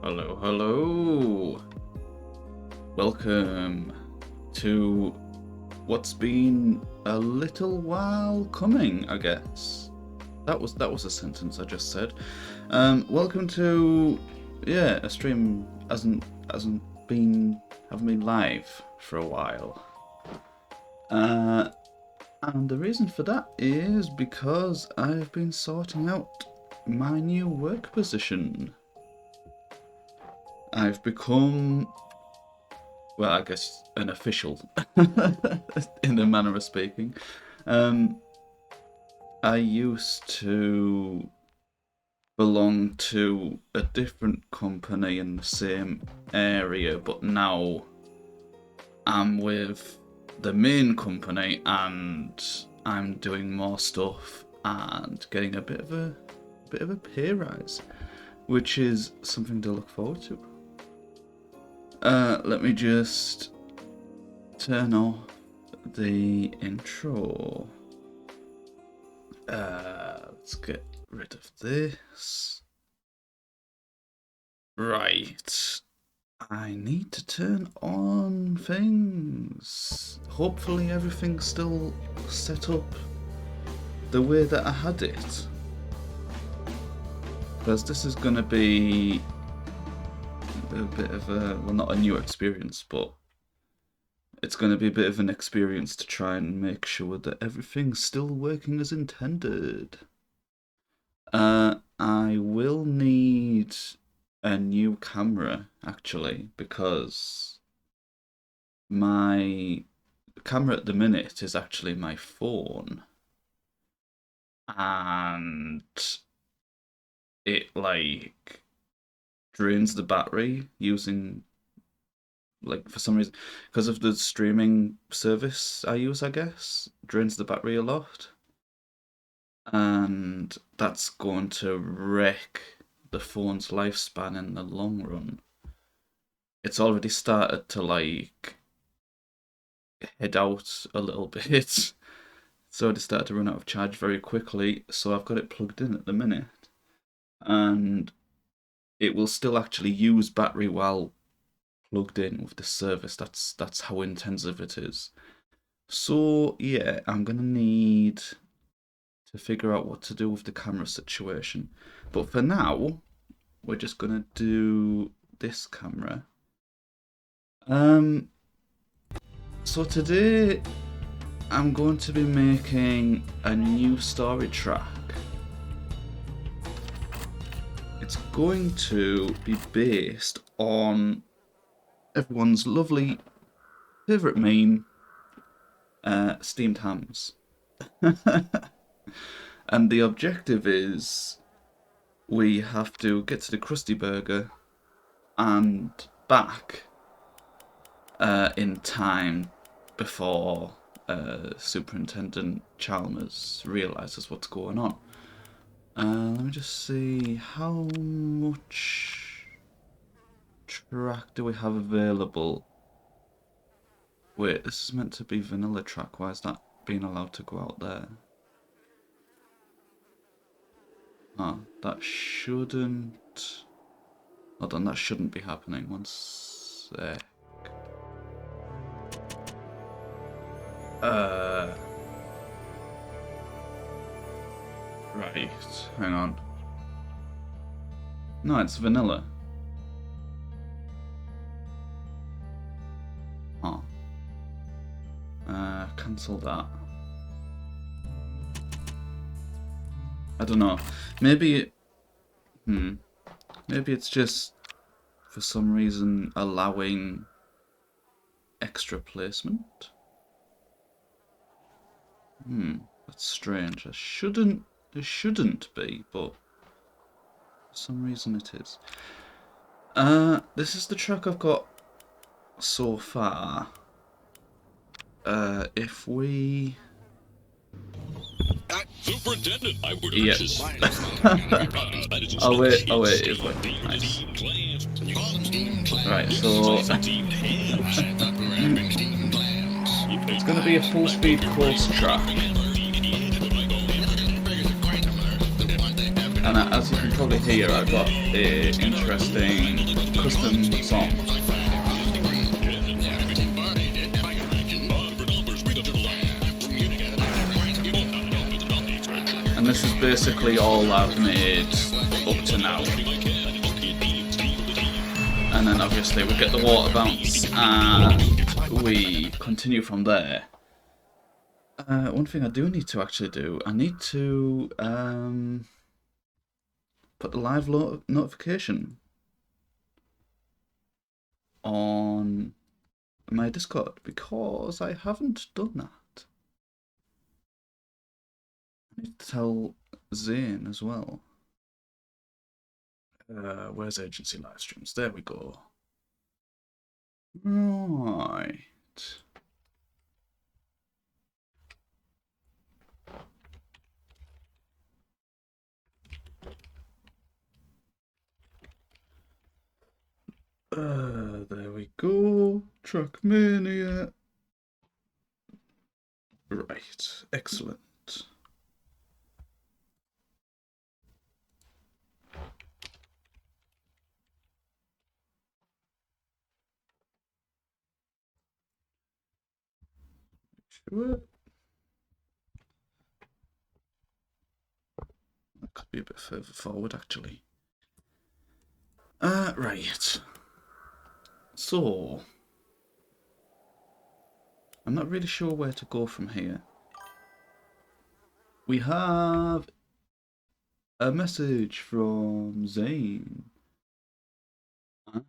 Hello. Welcome to what's been a little while coming, I guess. That was a sentence I just said. Welcome to a stream hasn't been live for a while. And the reason for that is because I've been sorting out my new work position. I've become, well, I guess an official, in a manner of speaking. I used to belong to a different company in the same area, but now I'm with the main company and I'm doing more stuff and getting a bit of a pay rise, which is something to look forward to. Let me just turn off the intro. Let's get rid of this. Right. I need to turn on things. Hopefully everything's still set up the way that I had it. Because this is going to be a bit of a, well, not a new experience, but it's going to be a bit of an experience to try and make sure that everything's still working as intended. I will need a new camera, actually, because my camera at the minute is actually my phone, and it like drains the battery using, like, for some reason, because of the streaming service I use, I guess, drains the battery a lot, and that's going to wreck the phone's lifespan in the long run. It's already started to like head out a little bit. It's already started to run out of charge very quickly, so I've got it plugged in at the minute, and it will still actually use battery while plugged in with the service. That's how intensive it is. So yeah, I'm gonna need to figure out what to do with the camera situation. But for now, we're just gonna do this camera. So today I'm going to be making a new story track. It's going to be based on everyone's lovely favourite meme, steamed hams. And the objective is we have to get to the Krusty Burger and back in time before Superintendent Chalmers realises what's going on. Let me just see how much track do we have available. Wait, this is meant to be vanilla track. Why is that being allowed to go out there? Oh, that shouldn't... Hold on, that shouldn't be happening. One sec. Right, hang on. No, it's vanilla. Oh. Cancel that. I don't know. Maybe it's just for some reason allowing extra placement. That's strange. It shouldn't be, but for some reason it is. This is the track I've got so far. If we... Superintendent, I would yeah. Oh wait, it's like nice. Right, so it's gonna be a full speed course track. And as you can probably hear, I've got a interesting custom song. And this is basically all I've made up to now. And then obviously we get the water bounce and we continue from there. One thing I do need to actually do, I need to put the live notification on my Discord because I haven't done that. I need to tell Zane as well. Where's agency live streams? There we go. Right. There we go. Trackmania. Right. Excellent. Sure. That could be a bit further forward, actually. Right. So, I'm not really sure where to go from here. We have a message from Zane. Huh?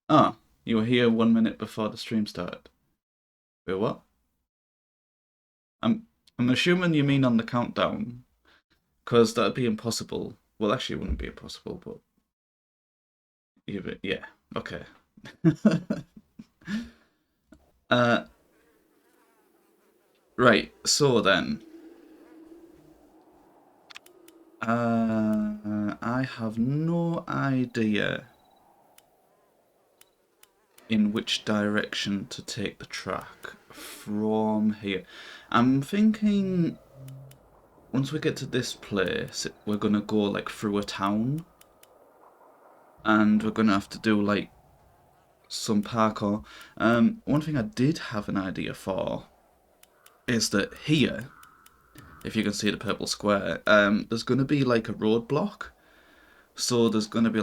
Ah, you were here 1 minute before the stream started. Wait, what? I'm assuming you mean on the countdown, because that'd be impossible. Well, actually, it wouldn't be impossible, but yeah, okay. Right. So then, I have no idea in which direction to take the track from here. I'm thinking once we get to this place, we're gonna go like through a town, and we're gonna have to do like some parkour. One thing I did have an idea for is that here, if you can see the purple square, there's gonna be like a roadblock. So there's gonna be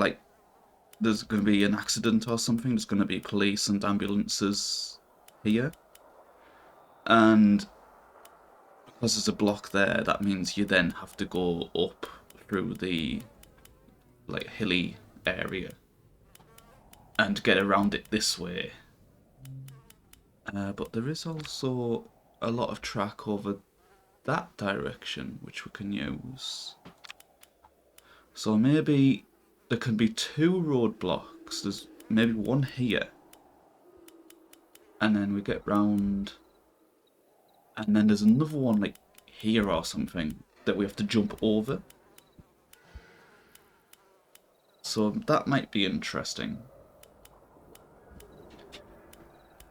an accident or something. There's gonna be police and ambulances here, and because there's a block there, that means you then have to go up through the like hilly area and get around it this way. But there is also a lot of track over that direction which we can use. So maybe there can be 2 roadblocks. There's maybe one here, and then we get round, and then there's another one like here or something that we have to jump over. So that might be interesting.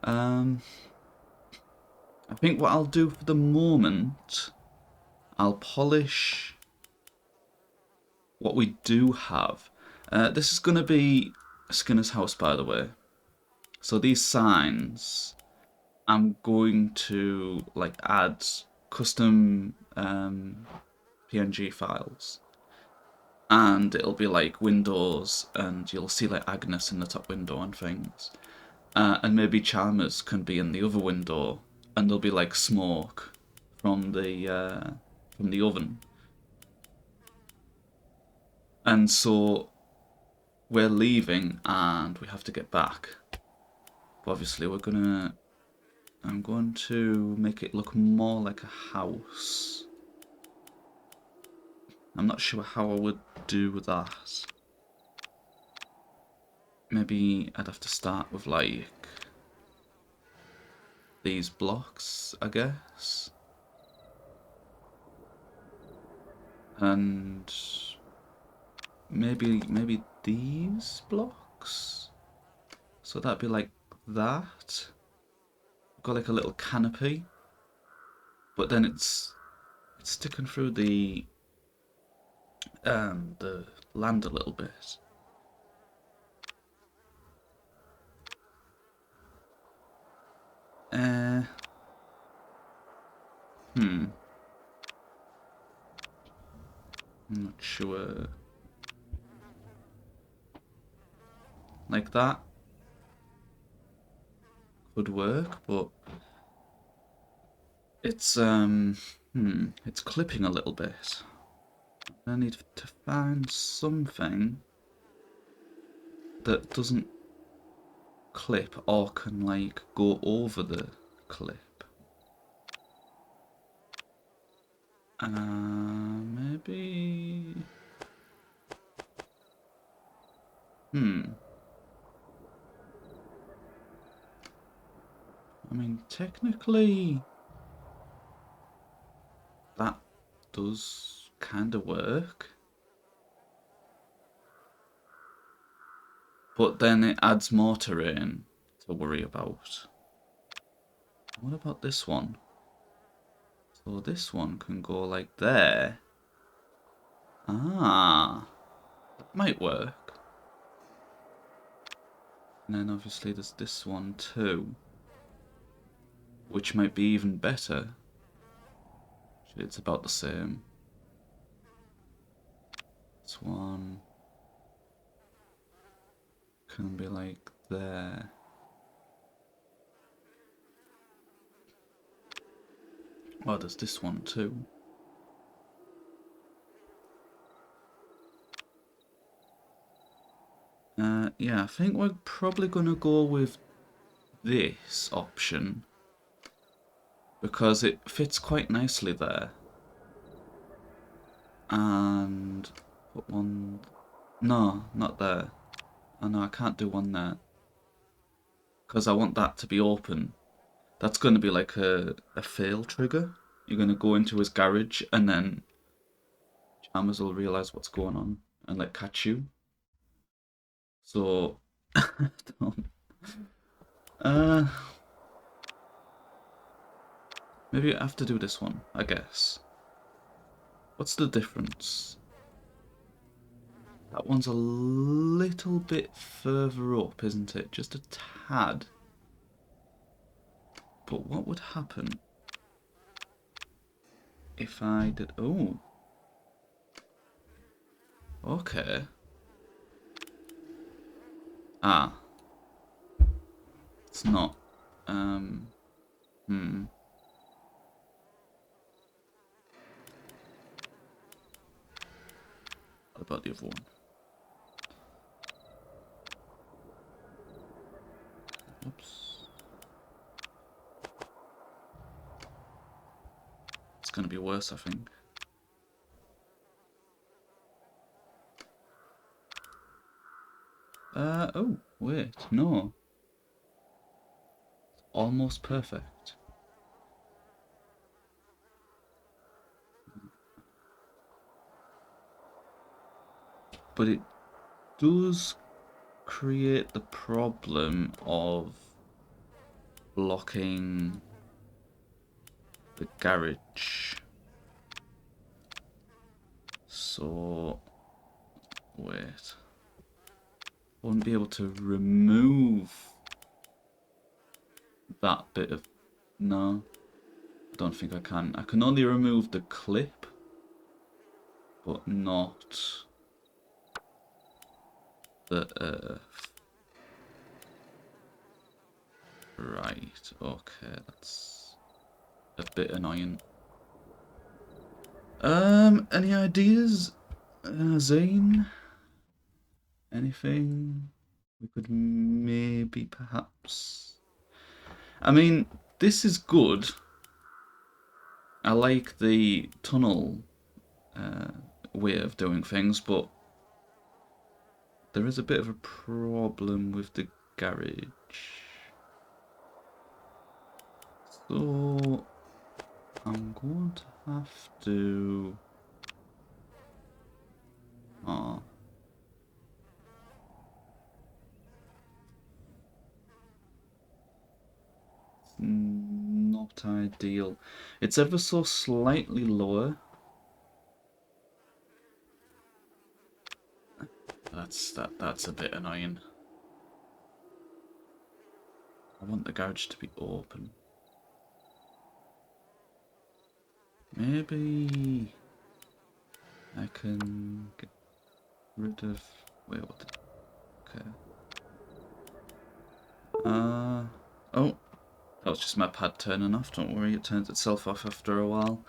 I think what I'll do for the moment, I'll polish what we do have. This is going to be Skinner's house, by the way. So these signs, I'm going to like add custom PNG files, and it'll be like windows, and you'll see like Agnes in the top window and things, and maybe Chalmers can be in the other window, and there'll be like smoke from the oven. And so we're leaving and we have to get back. But obviously I'm going to make it look more like a house. I'm not sure how I would do that. Maybe I'd have to start with like these blocks, I guess. And maybe these blocks. So that'd be like that. Got like a little canopy, but then it's sticking through the the land a little bit. Uh, I'm not sure. Like that could work, but it's it's clipping a little bit. I need to find something that doesn't clip or can like go over the clip. Maybe. I mean, technically, that does kind of work. But then it adds more terrain to worry about. What about this one? So this one can go like there. Ah, that might work. And then obviously there's this one too, which might be even better. Actually, it's about the same. This one can be like there. Oh, there's this one too. Yeah, I think we're probably gonna go with this option because it fits quite nicely there. And put one. No, not there. Oh no, I can't do one there because I want that to be open. That's going to be like a fail trigger. You're going to go into his garage and then Chalmers will realize what's going on and like catch you. So, uh, maybe I have to do this one, I guess. What's the difference? That one's a little bit further up, isn't it? Just a tad. But what would happen if I did... Oh. Okay. Ah. It's not. Hmm. What about the other one? Oops. It's gonna be worse, I think. Oh, wait, no. Almost perfect. But it does create the problem of blocking the garage. So, wait. I won't be able to remove that bit of... No, I don't think I can. I can only remove the clip, but not the right, okay, that's a bit annoying. Any ideas, Zane? Anything we could maybe perhaps... I mean, this is good. I like the tunnel way of doing things, but there is a bit of a problem with the garage. So I'm going to have to... Oh. Not ideal. It's ever so slightly lower. that's a bit annoying. I want the garage to be open. Maybe I can get rid of... Wait, what? Okay. Oh, that was just my pad turning off. Don't worry, it turns itself off after a while.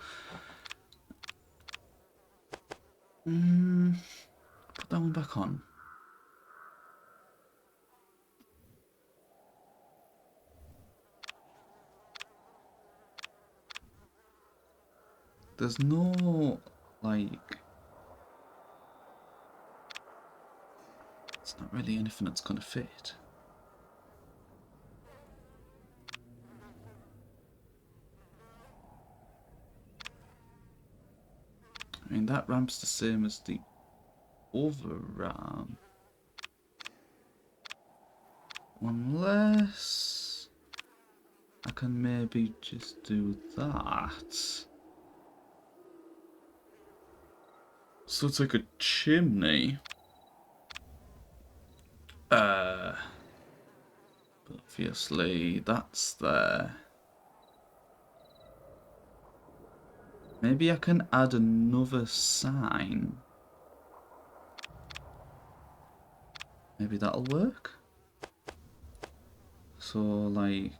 Put that one back on. There's no, like... It's not really anything that's gonna fit. I mean, that ramp's the same as the other ramp. Unless I can maybe just do that. So it's like a chimney. But obviously that's there. Maybe I can add another sign. Maybe that'll work. So like,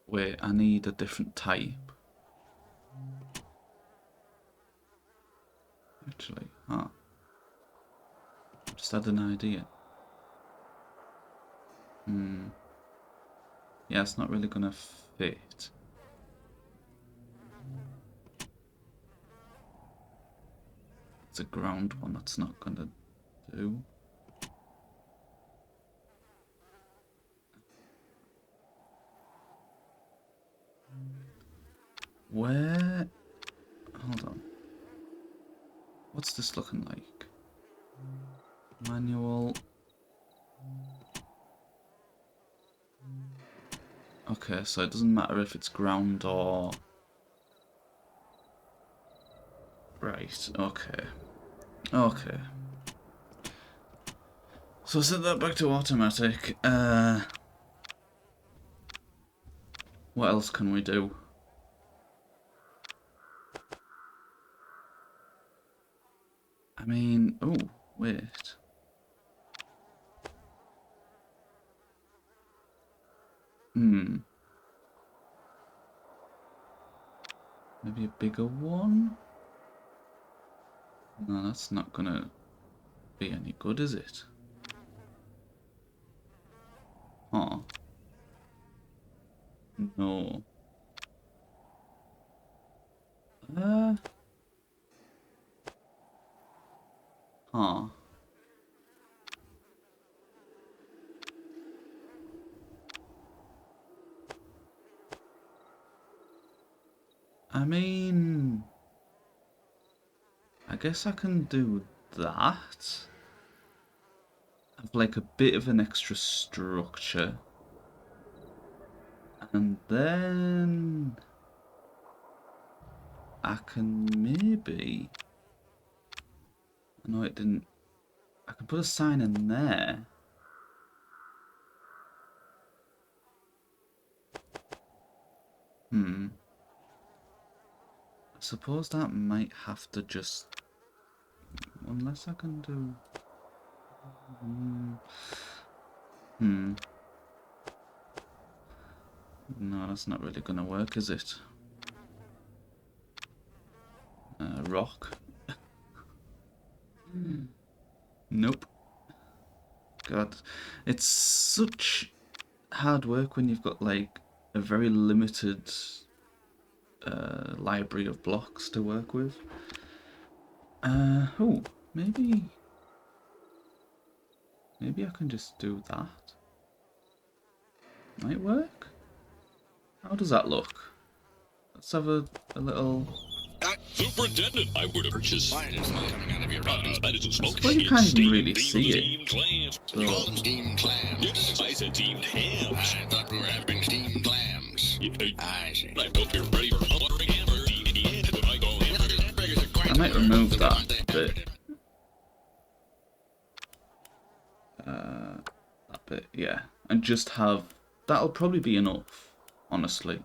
wait, I need a different type. Actually, just had an idea. Yeah, it's not really gonna fit. It's a ground one, that's not gonna do. Where? Hold on. What's this looking like? Manual. Okay, so it doesn't matter if it's ground or... Right, okay. Okay. So set that back to automatic. What else can we do? I mean, oh, wait. Maybe a bigger one? No, that's not gonna be any good, is it? Huh. No. Huh. I mean... I guess I can do that. Have like a bit of an extra structure. And then... I can maybe... I know it didn't... I can put a sign in there. I suppose that might have to just... Unless I can do... No, that's not really gonna work, is it? Rock. Nope. God, it's such hard work when you've got like a very limited library of blocks to work with. Oh, maybe I can just do that. Might work. How does that look? Let's have a little... Superintendent, I would have purchased. Fire is not coming out of your that isn't smoke. Well, you can't even really see it. You call them steamed clams. Yes, I said steamed hams. I thought we were having steamed clams. I see. I hope you're ready for a hamburger. I go hamburger. I might remove that bit. That bit, yeah. And just have... That'll probably be enough, honestly.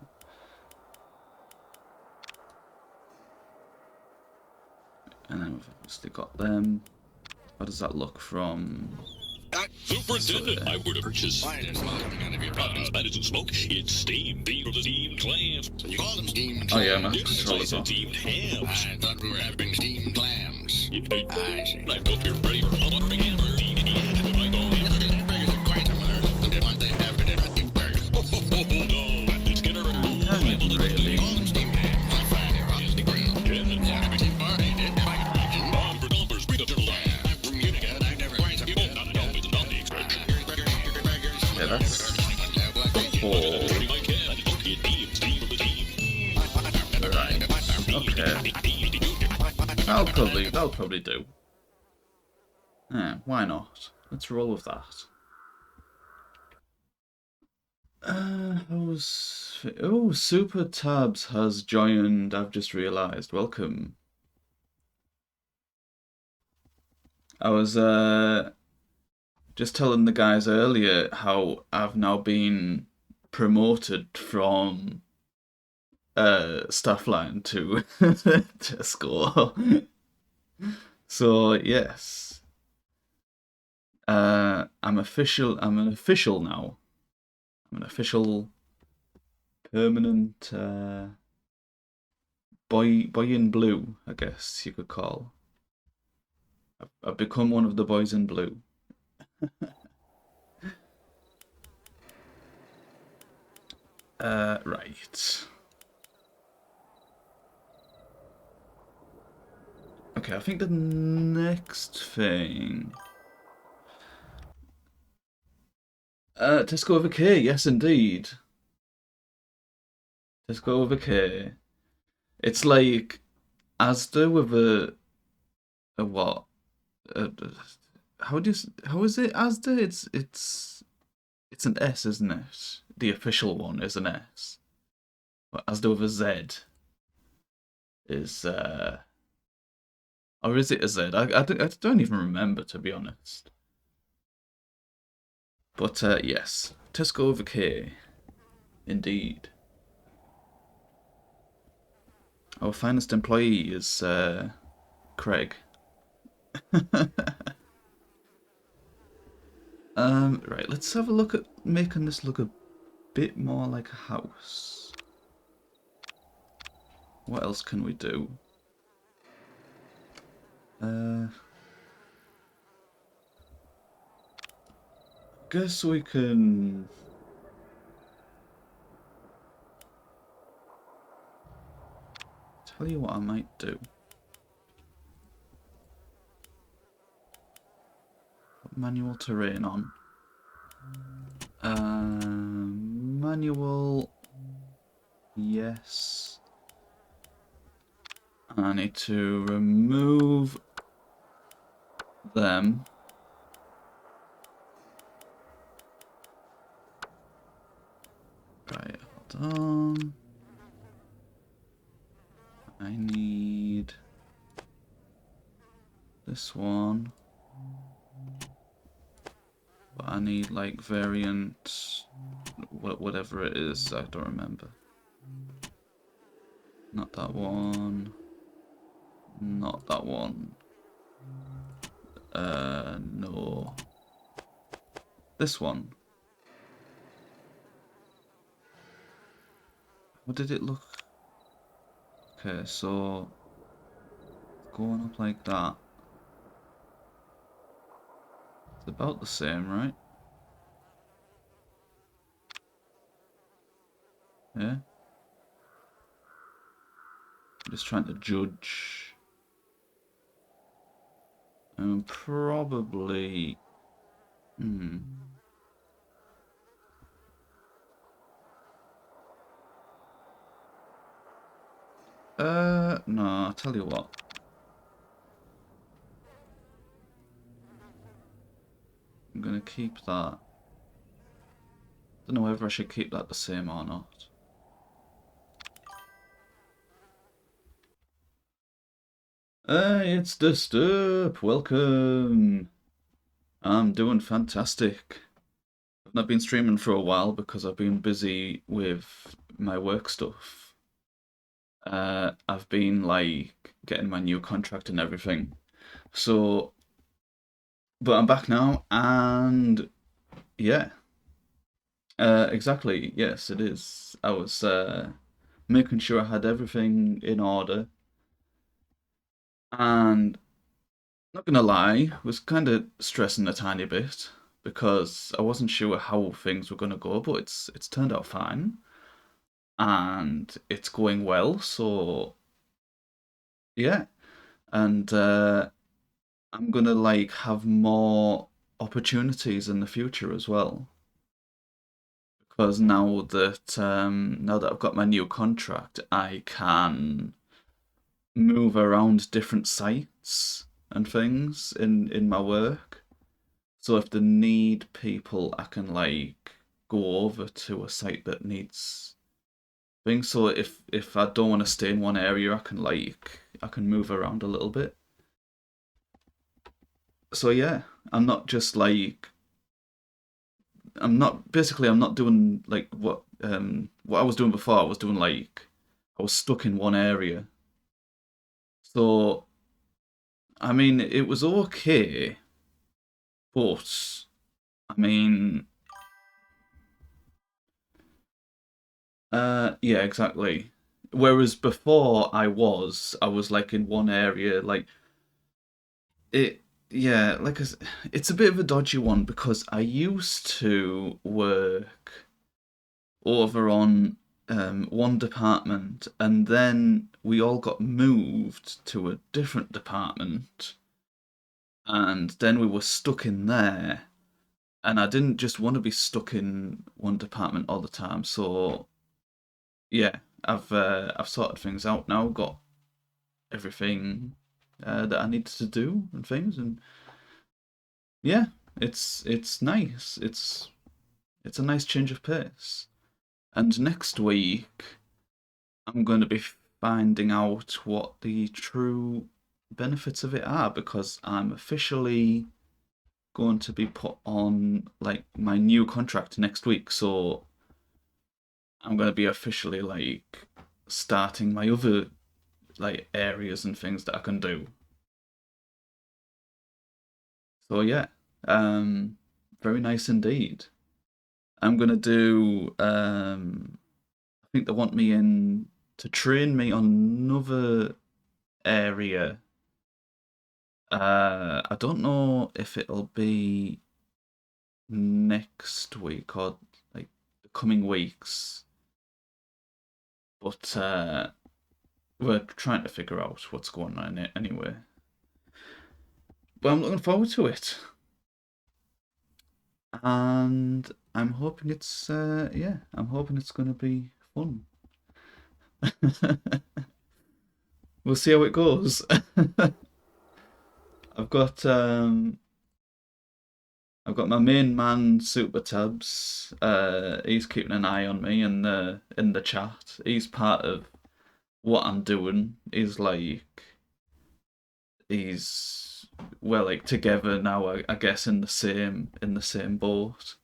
And then we've obviously got them. How does that look from... Superintendent, I would have purchased. Why is smoke coming out of your buttons? That isn't smoke, it's steam. Being the steam clams. So you call them steam clams? Oh yeah, my controller's on. Steamed hams. I thought we were having steamed clams. I see. I hope you're ready for a hungry hamburger. Yeah, that's 4. Right. Okay. That'll probably do. Yeah, why not? Let's roll with that. Oh, Super Tabs has joined. I've just realised. Welcome. I was just telling the guys earlier how I've now been promoted from staff line to Tesco. So yes, I'm an official now. I'm an official permanent boy in blue, I guess you could call. I've become one of the boys in blue. Right. Okay, I think the next thing... Tesco over K, yes indeed. Tesco over K. It's like Asda with a what? How is it Asda? It's an S, isn't it? The official one is an S. But Asda with a Z is or is it a Z? I don't even remember, to be honest. But yes, Tesco over K, indeed. Our finest employee is Craig. Right, let's have a look at making this look a bit more like a house. What else can we do? Guess we can... Tell you what I might do. Put manual terrain on. Manual... Yes. I need to remove them. Right, hold on. I need this one. But I need like variant, whatever it is, I don't remember. Not that one. Not that one. No. This one. What did it look? Okay, so going up like that. It's about the same, right? Yeah. I'm just trying to judge. Probably. No, I'll tell you what. I'm gonna keep that. Don't know whether I should keep that the same or not. Hey, it's Disturb. Welcome. I'm doing fantastic. I've not been streaming for a while because I've been busy with my work stuff. I've been like getting my new contract and everything. So, but I'm back now, and yeah, exactly. Yes, it is. I was making sure I had everything in order, and not gonna lie, was kind of stressing a tiny bit because I wasn't sure how things were gonna go, but it's turned out fine and it's going well. So yeah, and I'm gonna like have more opportunities in the future as well because now that I've got my new contract, I can move around different sites and things in my work. So if they need people, I can like go over to a site that needs things. So if I don't want to stay in one area, I can move around a little bit. So yeah, I'm not just like I'm not doing like what I was doing before. I was doing like I was stuck in one area. So I mean it was okay, but I mean yeah, exactly. Whereas before I was like in one area, like it, yeah, it's a bit of a dodgy one because I used to work over on one department and then we all got moved to a different department and then we were stuck in there and I didn't just want to be stuck in one department all the time. So yeah, I've sorted things out now, got everything that I needed to do and things, and yeah, it's nice. It's a nice change of pace. And next week, I'm going to be finding out what the true benefits of it are because I'm officially going to be put on like my new contract next week. So I'm going to be officially like starting my other like areas and things that I can do. So yeah, very nice indeed. I'm gonna do. I think they want me in to train me on another area. I don't know if it'll be next week or like the coming weeks, but we're trying to figure out what's going on in it anyway. But I'm looking forward to it, and I'm hoping it's yeah, I'm hoping it's gonna be fun. We'll see how it goes. I've got um I've got my main man Super Tabs. He's keeping an eye on me in the chat. He's part of what I'm doing. He's well like together now, I guess in the same boat.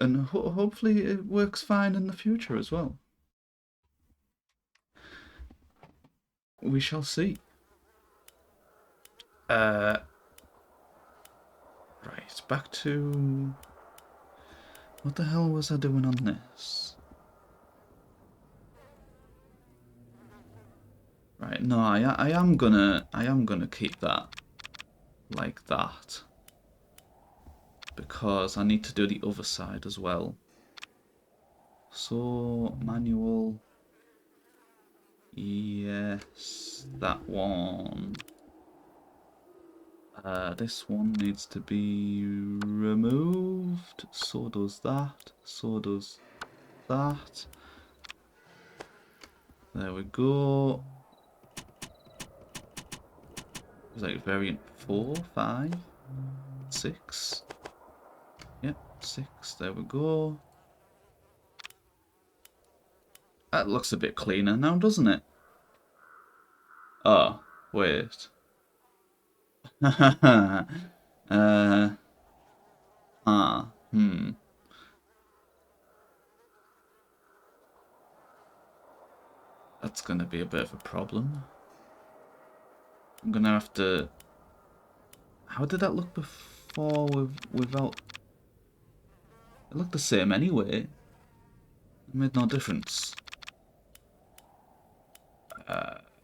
And hopefully it works fine in the future as well. We shall see. Uh right, back to what the hell was I doing on this? Right, no, I am gonna keep that like that because I need to do the other side as well. So manual, yes, that one. This one needs to be removed. So does that. So does that. There we go. It's like variant 4, 5, 6. Yep, 6. There we go. That looks a bit cleaner now, doesn't it? Oh, wait. uh, hmm. That's gonna be a bit of a problem. I'm gonna have to... How did that look before without... It looked the same anyway. It made no difference.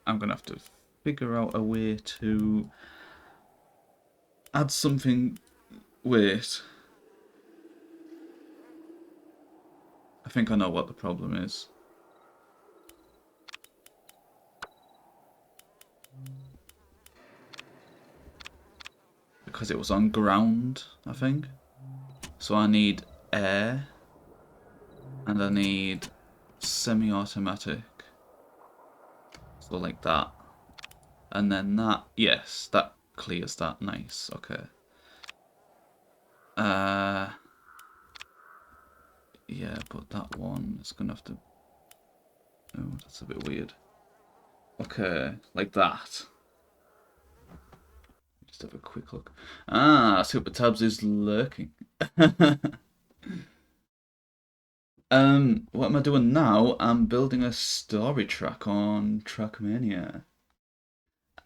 I'm gonna have to figure out a way to add something. Wait. I think I know what the problem is. Because it was on ground, I think. So I need air. And I need semi-automatic. So like that. And then that, yes, that clears that. Nice, okay. Yeah, but that one is gonna have to... Oh, that's a bit weird. Okay, like that. Just have a quick look. Ah, Super Tabs is lurking. What am I doing now? I'm building a story track on Trackmania.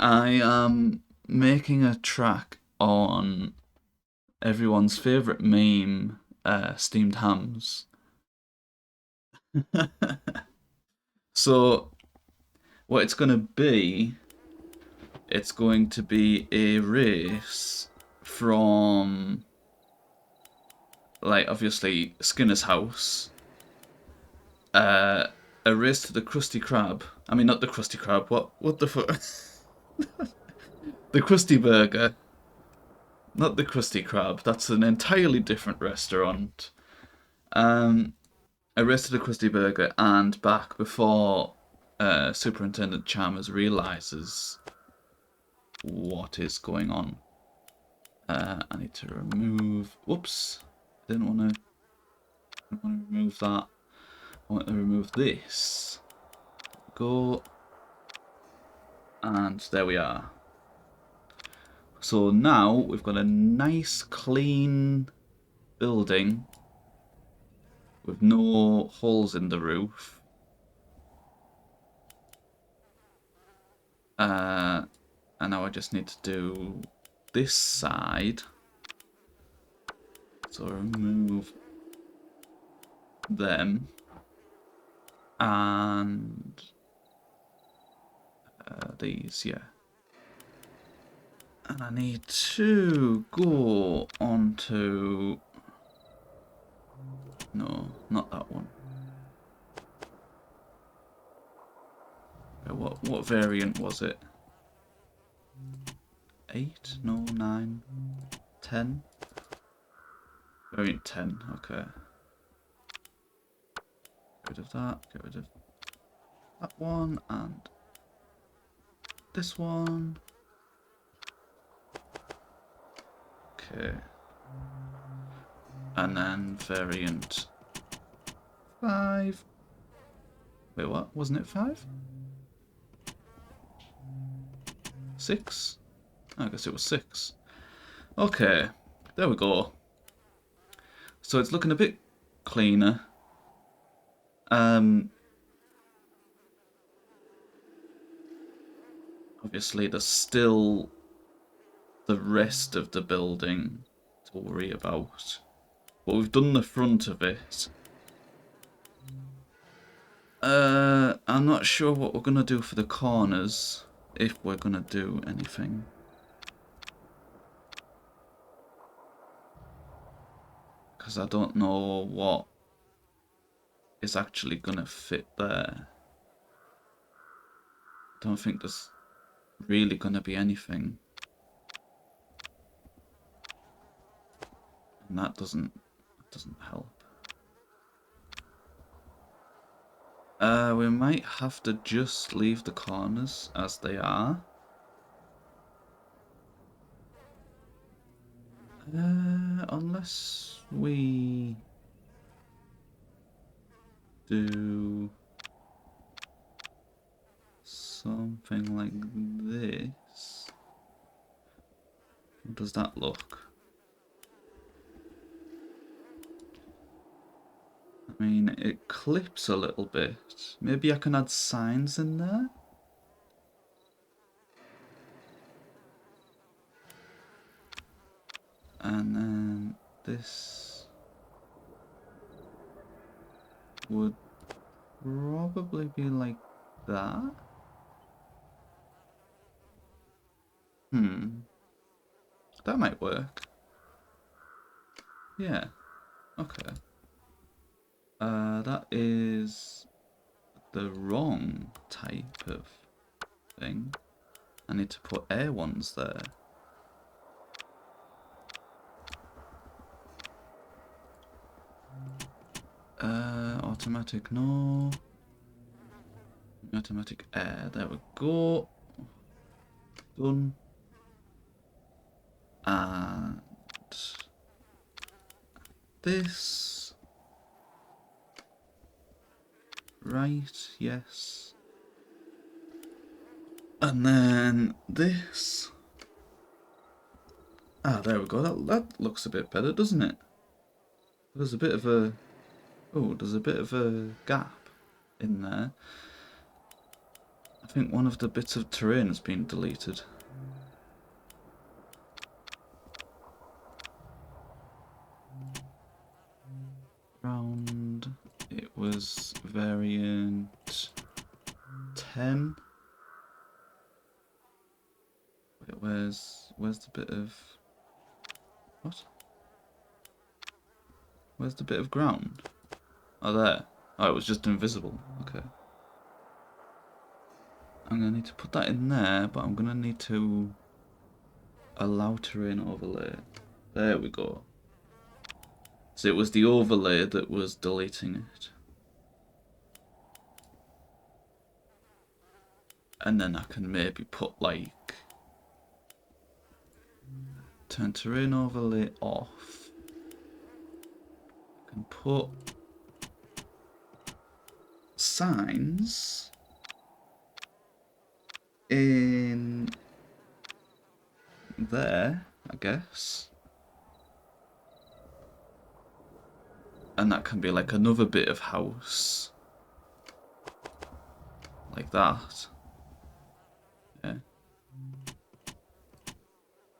I am making a track on everyone's favourite meme, steamed hams. So, what it's going to be a race from, like, obviously, Skinner's house, a race to the Krusty Krab. I mean, not the Krusty Krab, what the fuck? The Krusty Burger. Not the Krusty Krab, that's an entirely different restaurant. A race to the Krusty Burger and back before Superintendent Chalmers realizes what is going on. I need to remove. Whoops! Didn't want to remove that. I want to remove this. Go. And there we are. So now we've got a nice, clean building with no holes in the roof. And now I just need to do this side. So remove them. And these, yeah. And I need to go onto... No, not that one. What variant was it? 8? No, 9? 10? Variant 10, okay. Get rid of that, get rid of that one, and this one. Okay. And then variant 5. Wait, what? Wasn't it 5? 6? I guess it was 6. Okay, there we go. So it's looking a bit cleaner. Obviously there's still the rest of the building to worry about. But we've done the front of it. I'm not sure what we're gonna do for the corners, if we're gonna do anything. Because I don't know what is actually gonna fit there. Don't think there's really gonna be anything. And that doesn't help. We might have to just leave the corners as they are. Unless we do something like this. How does that look? I mean, it clips a little bit. Maybe I can add signs in there? And then this would probably be like that. That might work. Yeah. Okay. That is the wrong type of thing. I need to put air ones there. Automatic, no. Automatic air, there we go. Done. And this. Right, yes. And then this. Ah, there we go. That looks a bit better, doesn't it? There's a bit of a... Oh, there's a bit of a gap in there. I think one of the bits of terrain has been deleted. Round... It was variant 10. Wait, where's the bit of... What? Where's the bit of ground? Oh, there. Oh, it was just invisible. Okay. I'm going to need to put that in there, but I'm going to need to allow terrain overlay. There we go. So it was the overlay that was deleting it. And then I can maybe put like... Turn terrain overlay off. I can put signs in there, I guess. And that can be like another bit of house. Like that. Yeah.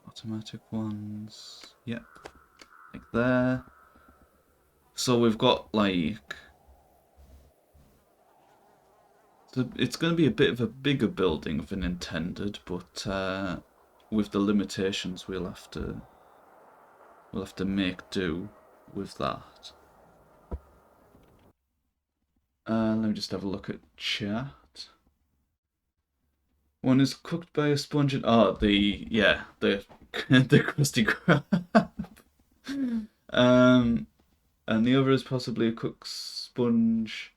Automatic ones. Yep. Like there. So we've got like... So it's going to be a bit of a bigger building than intended, but with the limitations we'll have to make do with that. Let me just have a look at chat. One is cooked by a sponge and... Oh, the the crusty crab. And the other is possibly a cooked sponge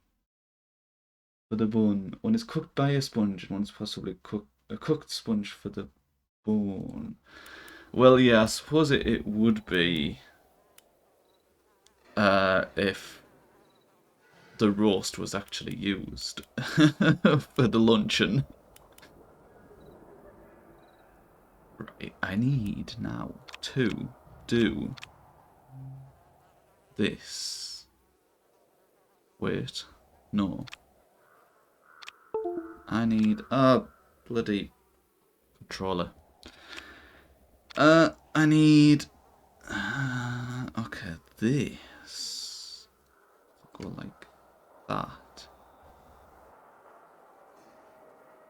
for the bone. One is cooked by a sponge and one is possibly a cooked sponge for the bone. Well, yeah, I suppose it would be if the roast was actually used for the luncheon. Right, I need now to do this. Wait, no. I need a bloody controller. I need... okay, this. Go like that.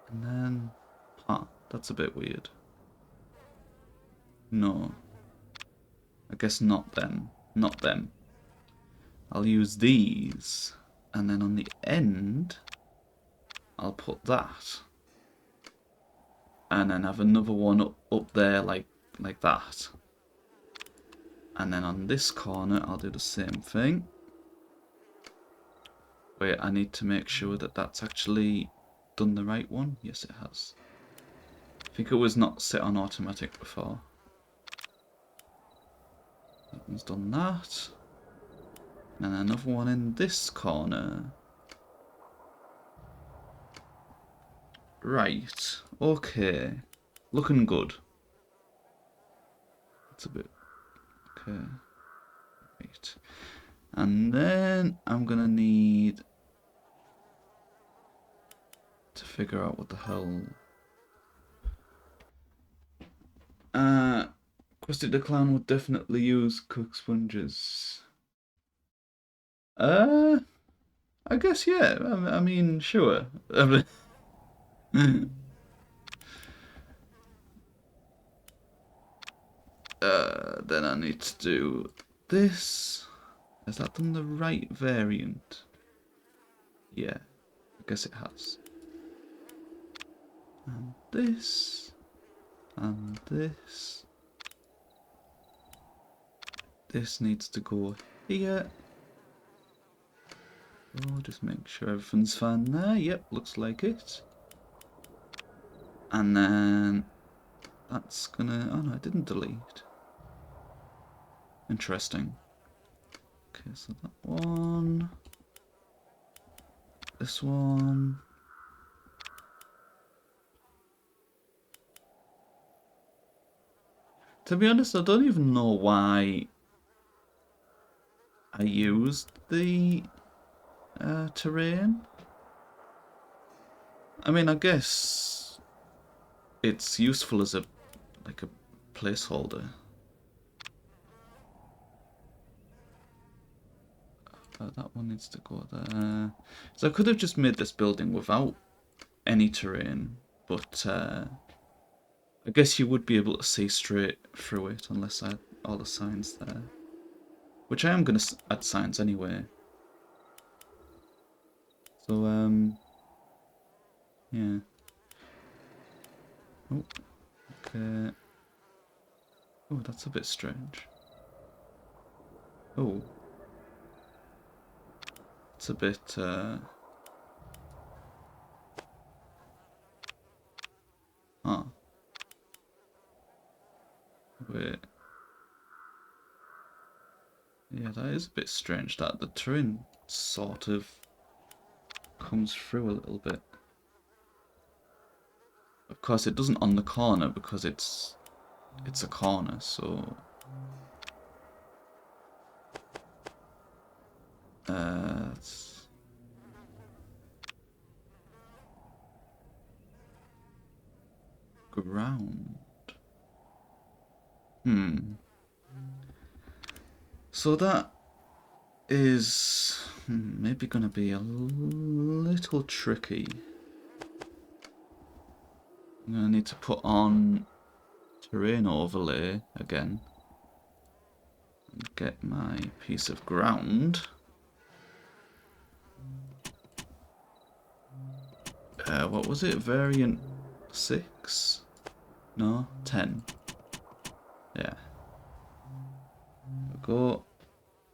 And then... Huh, that's a bit weird. No. I guess not then. Not them. I'll use these. And then on the end, I'll put that. And then have another one up there like that. And then on this corner, I'll do the same thing. Wait, I need to make sure that that's actually done the right one. Yes, it has. I think it was not set on automatic before. That one's done that. And another one in this corner. Right. Okay. Looking good. It's a bit... Okay. Right. And then I'm gonna need to figure out what the hell... Krusty the Clown would definitely use cook sponges. I guess, yeah. I mean, sure. Then I need to do this. Has that done the right variant? Yeah, I guess it has. And this. And this. This needs to go here. Oh, just make sure everything's fine there. Yep, looks like it. And then that's gonna... Oh no, I didn't delete. Interesting. Okay, so that one. This one. To be honest, I don't even know why I used the terrain. I mean, I guess it's useful as a placeholder. That one needs to go there. So I could have just made this building without any terrain, but I guess you would be able to see straight through it unless I had all the signs there. Which I am going to add signs anyway. So, yeah. Oh, okay. Oh, that's a bit strange. Oh. It's a bit, Huh. Wait. Yeah, that is a bit strange that the terrain sort of comes through a little bit. Of course, it doesn't on the corner because it's a corner, so it's ground. So that is maybe gonna be a little tricky. I'm gonna need to put on terrain overlay again and get my piece of ground. What was it? Variant 6? No, 10. Yeah. Go,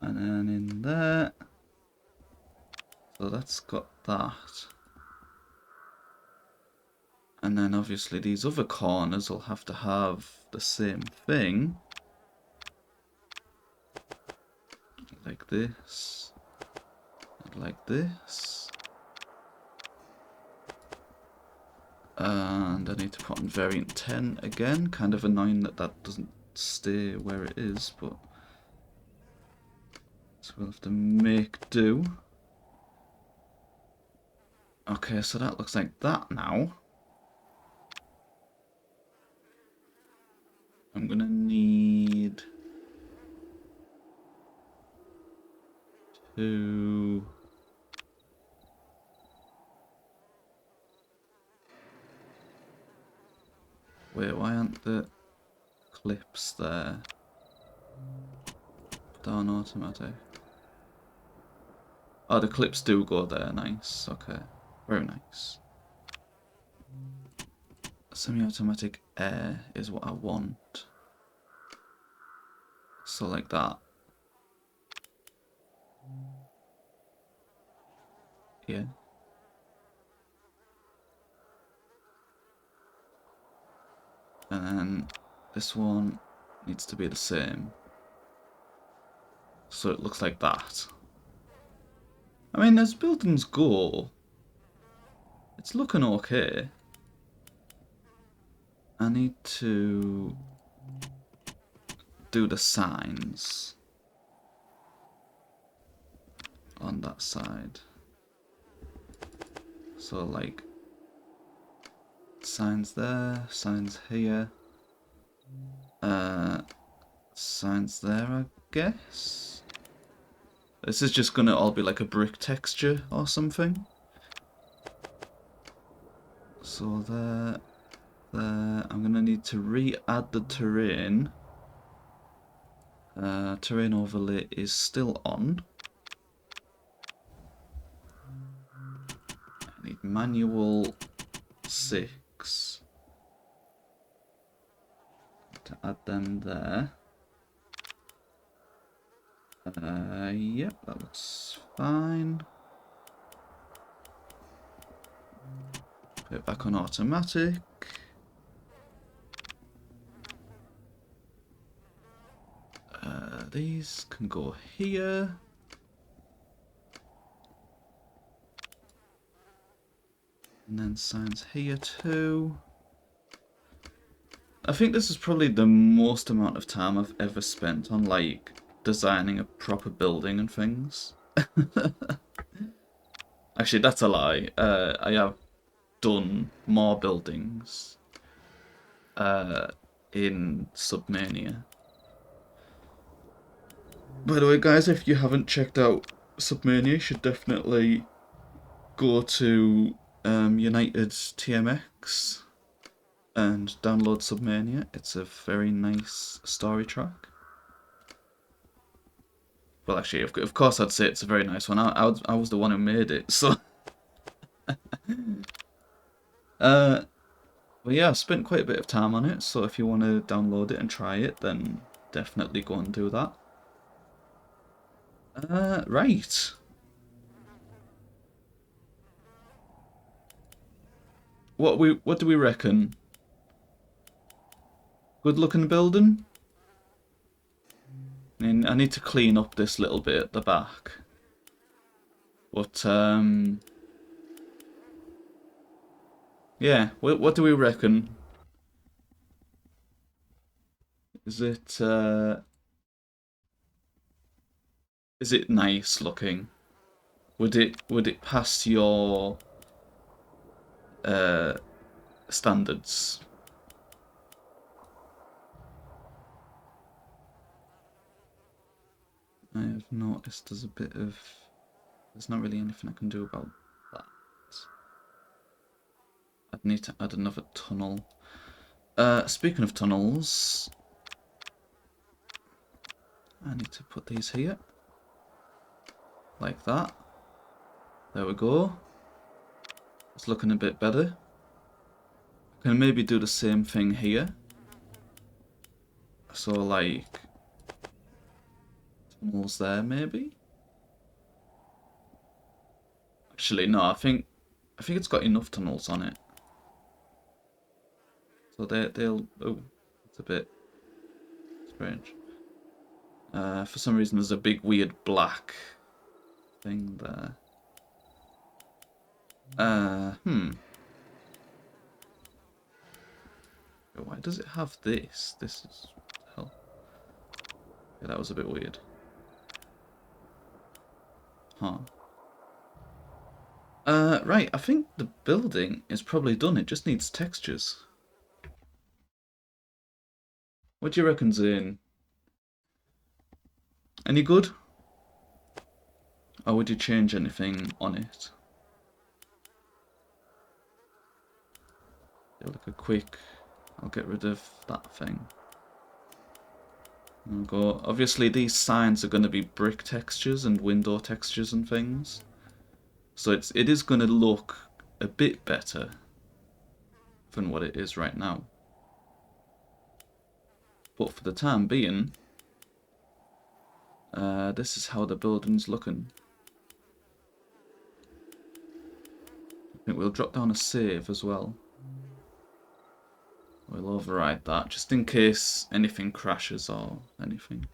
and then in there. So that's got that. And then obviously these other corners will have to have the same thing. Like this. And like this. And I need to put on variant 10 again. Kind of annoying that that doesn't stay where it is, but... So we'll have to make do. Okay, so that looks like that now. I'm gonna need to... Wait, why aren't the clips there? Down automatic. Oh, the clips do go there. Nice. Okay. Very nice. Semi-automatic air is what I want. So like that. Yeah. And then this one needs to be the same. So it looks like that. I mean, as buildings go, it's looking okay. need to do the signs on that side. So like signs there, signs here, signs there, I guess. This is just gonna all be like a brick texture or something. So there, I'm gonna need to re-add the terrain. Terrain overlay is still on. I need manual 6 to add them there. Yep, that looks fine. Put it back on automatic. These can go here. And then signs here too. I think this is probably the most amount of time I've ever spent on like designing a proper building and things. Actually, that's a lie. I have done more buildings in Submania. By the way, guys, if you haven't checked out Submania, you should definitely go to United TMX and download Submania. It's a very nice story track. Well, actually, of course I'd say it's a very nice one. I was the one who made it, so... Well, yeah, I've spent quite a bit of time on it, so if you want to download it and try it, then definitely go and do that. Right. What do we reckon? Good looking building? I mean, I need to clean up this little bit at the back. But, yeah, what do we reckon? Is it nice looking? Would it pass your standards? I have noticed there's not really anything I can do about that. I'd need to add another tunnel. Speaking of tunnels, I need to put these here. Like that. There we go. It's looking a bit better. I can maybe do the same thing here. So like tunnels there maybe? Actually no, I think it's got enough tunnels on it. So they'll oh, it's a bit strange. For some reason there's a big weird black thing there. Why does it have this? This is hell. Yeah, that was a bit weird. Huh. Right, I think the building is probably done. It just needs textures. What do you reckon, Zane? Any good? Or would you change anything on it? Yeah, like a quick... I'll get rid of that thing. I'll go... Obviously, these signs are going to be brick textures and window textures and things. So it is going to look a bit better than what it is right now. But for the time being, this is how the building's looking. I think we'll drop down a save as well. We'll override that, just in case anything crashes or anything.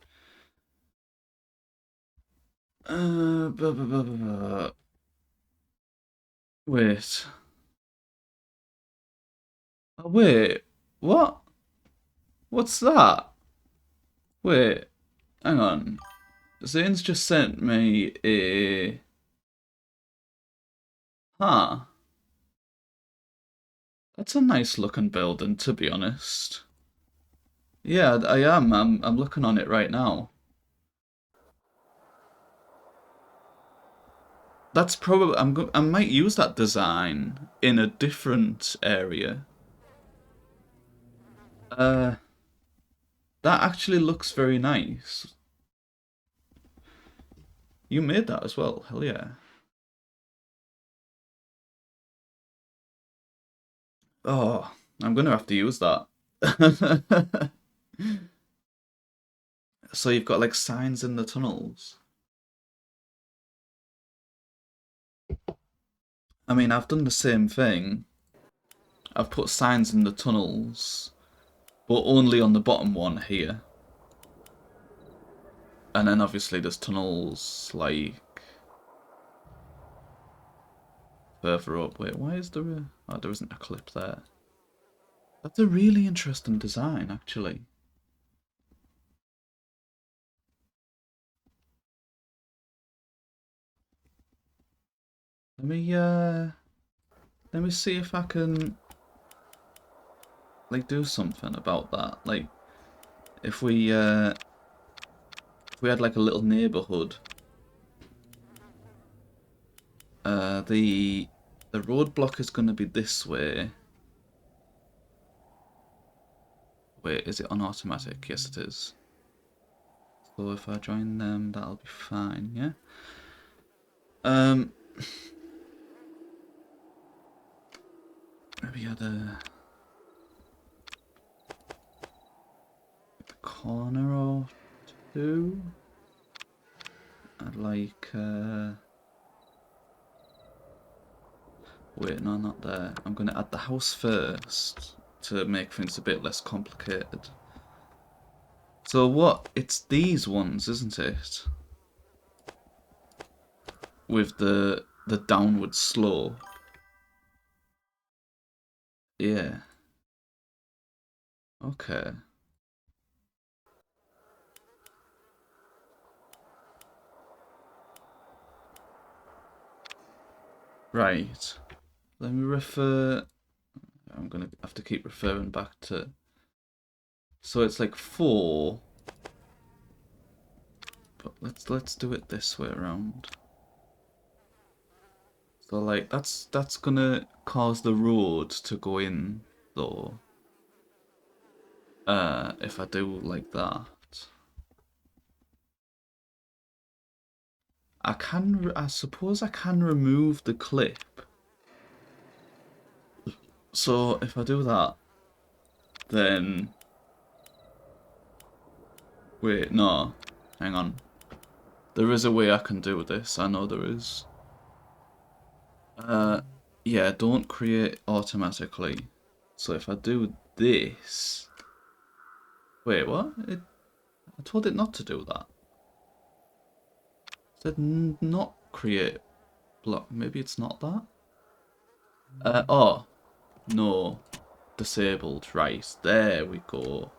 Wait. Oh, wait. What? What's that? Wait, hang on. Zane's just sent me a... Huh. That's a nice looking building, to be honest. Yeah, I am. I'm looking on it right now. That's probably I might use that design in a different area. Uh, that actually looks very nice. You made that as well. Hell yeah. Oh, I'm gonna have to use that. So you've got like signs in the tunnels. I mean, I've done the same thing. I've put signs in the tunnels, but only on the bottom one here. And then obviously there's tunnels like further up. Wait, why is there a... Oh, there isn't a clip there. That's a really interesting design, actually. Let me let me see if I can like do something about that. Like if we had like a little neighborhood, the roadblock is going to be this way. Wait, is it on automatic? Yes, it is. So if I join them, that'll be fine, yeah? Um, maybe add a corner or two. I'd like, wait, no, not there. I'm going to add the house first to make things a bit less complicated. So what? It's these ones, isn't it? With the downward slope. Yeah. Okay. Right. Let me refer. I'm gonna have to keep referring back to. So it's like 4, but let's do it this way around. So like that's gonna cause the road to go in though. If I do like that, I suppose I can remove the clip. So if I do that, then wait, no, hang on. There is a way I can do this. I know there is. Uh, yeah, don't create automatically. So if I do this, wait, what? I told it not to do that. It said not create block. Maybe it's not that. Oh, no, disabled. Right, there we go.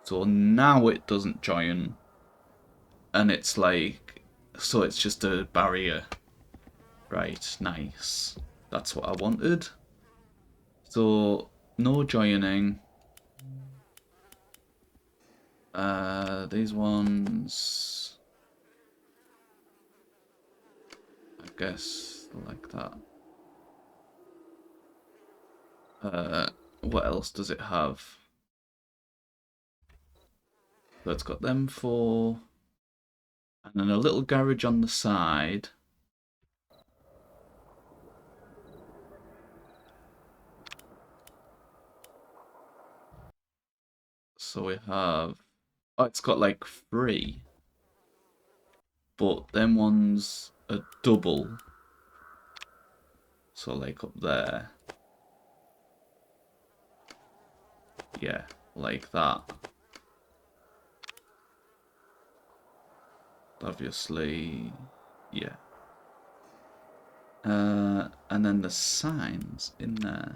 So now it doesn't join, and it's like, so it's just a barrier. Right, nice. That's what I wanted. So no joining. These ones, I guess, like that. What else does it have? So it's got them 4, and then a little garage on the side. So we have, oh, it's got like 3, but them ones are double. So like up there. Yeah, like that. Obviously, yeah. And then the signs in there.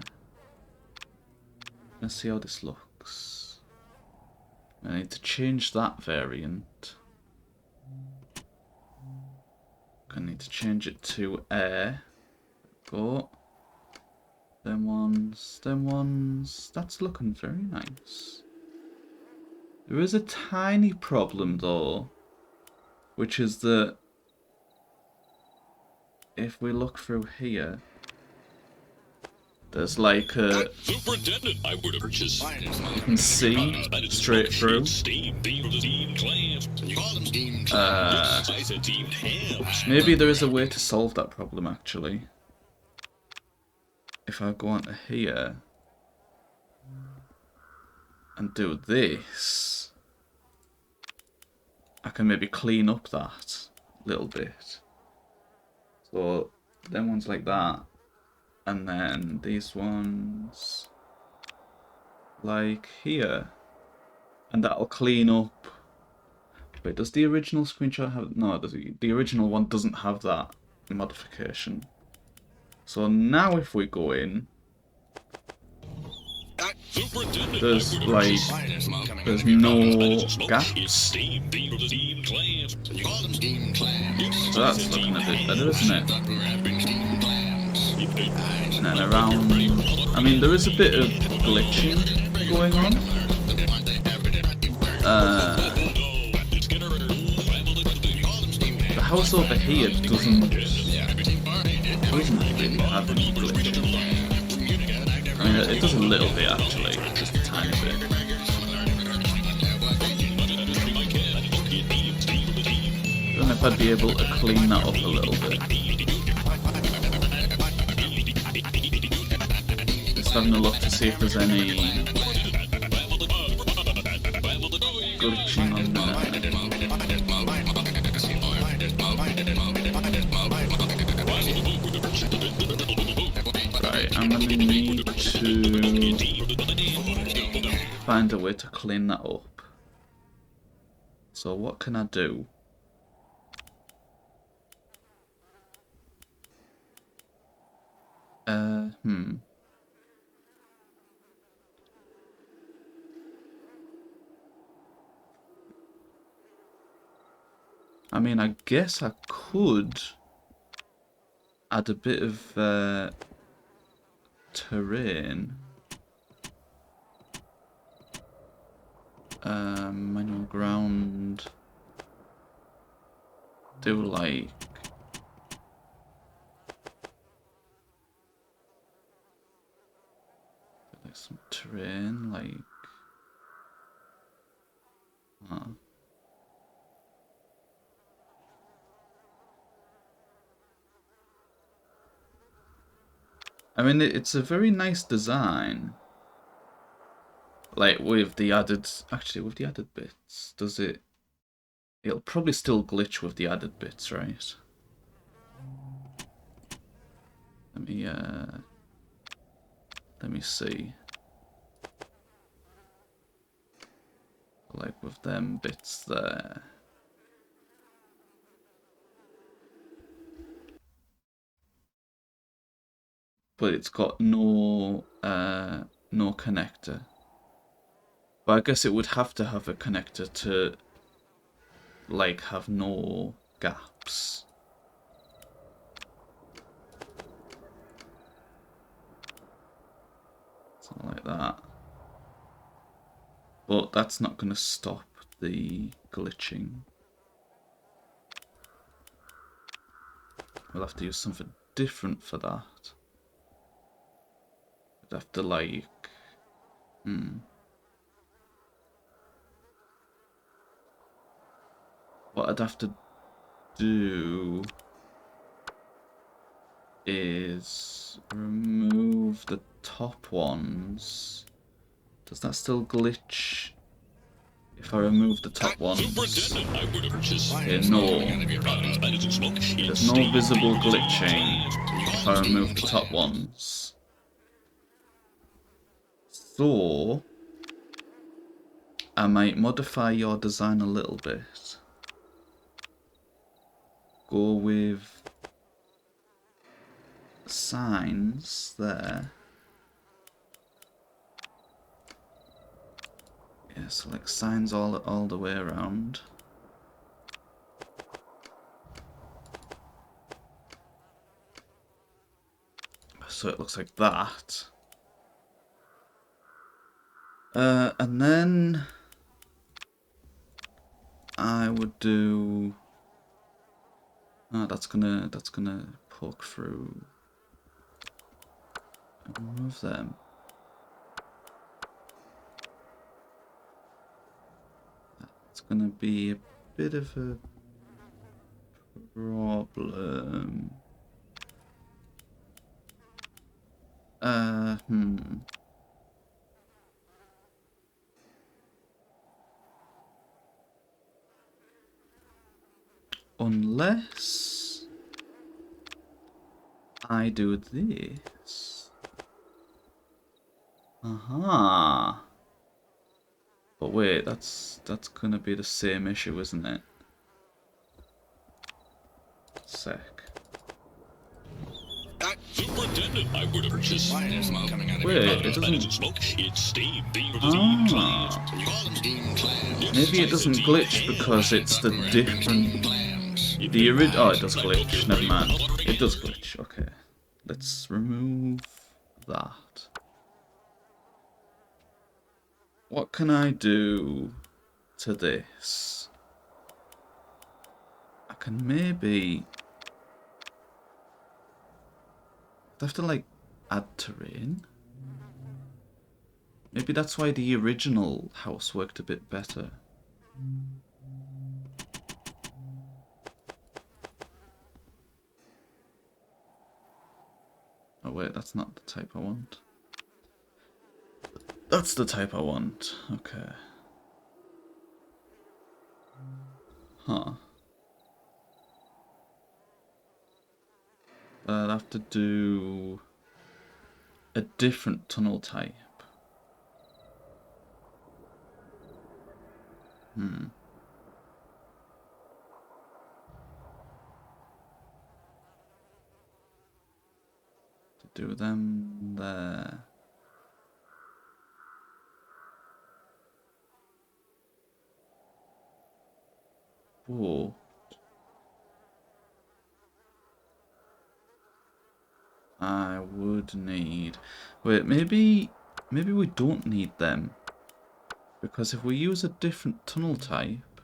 Let's see how this looks. I need to change that variant. I need to change it to air. Go. Them ones. That's looking very nice. There is a tiny problem though, which is that if we look through here, there's like a... Superintendent, I would have purchased. You can see straight through. Maybe there is a way to solve that problem actually. If I go onto here and do this, I can maybe clean up that a little bit. So them ones like that, and then these ones like here, and that'll clean up. Wait, does the original screenshot have... No, the original one doesn't have that modification. So now if we go in, there's like, there's no gaps. So that's looking a bit better, isn't it? And then around, I mean, there is a bit of glitching going on. The house over here doesn't really have any glitching. I mean, it does a little bit actually, just a tiny bit. I don't know if I'd be able to clean that up a little bit. Just having a look to see if there's any glitching on there. Right, I'm gonna need to find a way to clean that up. So what can I do? I mean, I guess I could add a bit of terrain. Manual ground. Do like some terrain, like I mean, it's a very nice design. Like with the added, actually with the added bits, does it? It'll probably still glitch with the added bits, right? Let me see. Like with them bits there. But it's got no connector. But I guess it would have to have a connector to like have no gaps. Something like that. But that's not going to stop the glitching. We'll have to use something different for that. I'd have to like... What I'd have to do is remove the top ones. Does that still glitch if I remove the top ones? Okay, no. There's no visible glitching if I remove the top ones. So I might modify your design a little bit. Go with signs there. Yeah, so like signs all the way around. So it looks like that. And then I would do. Oh, that's gonna poke through. And remove them. It's gonna be a bit of a problem. Hmm. Unless I do this. Aha. But wait, that's gonna be the same issue, isn't it? Sec. Superintendent, I would have purchased. Why is smoke coming out of your Wait, mouth? it doesn't. It's smoke. It's steam. Steam clams. Ah. You call them steam clams. Maybe it doesn't glitch because it's the different. The original. Oh, it does glitch. Never mind. It does glitch. Okay. Let's remove that. What can I do to this? I can maybe. I have to like add terrain. Maybe that's why the original house worked a bit better. Oh wait, that's not the type I want. That's the type I want. Okay. Huh. I'd have to do a different tunnel type. Hmm. To do them there. Whoa. I would need. Wait, maybe we don't need them. Because if we use a different tunnel type,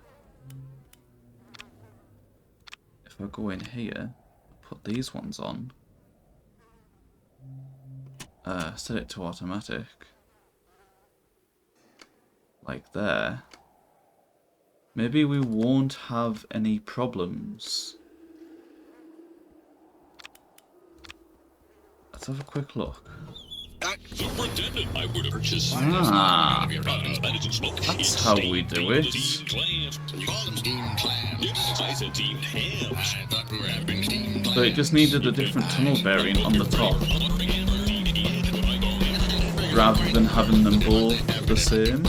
if I go in here, put these ones on, set it to automatic, like there, maybe we won't have any problems. Let's have a quick look. Superintendent, I would have purchased. Ah, Smoke. that's It's how steam. we do it. Steam clams. You call them steam clams. Yes, I said steamed hams. I thought we were having steamed clams. So it just needed a different tunnel variant on the top, rather than having them both the same.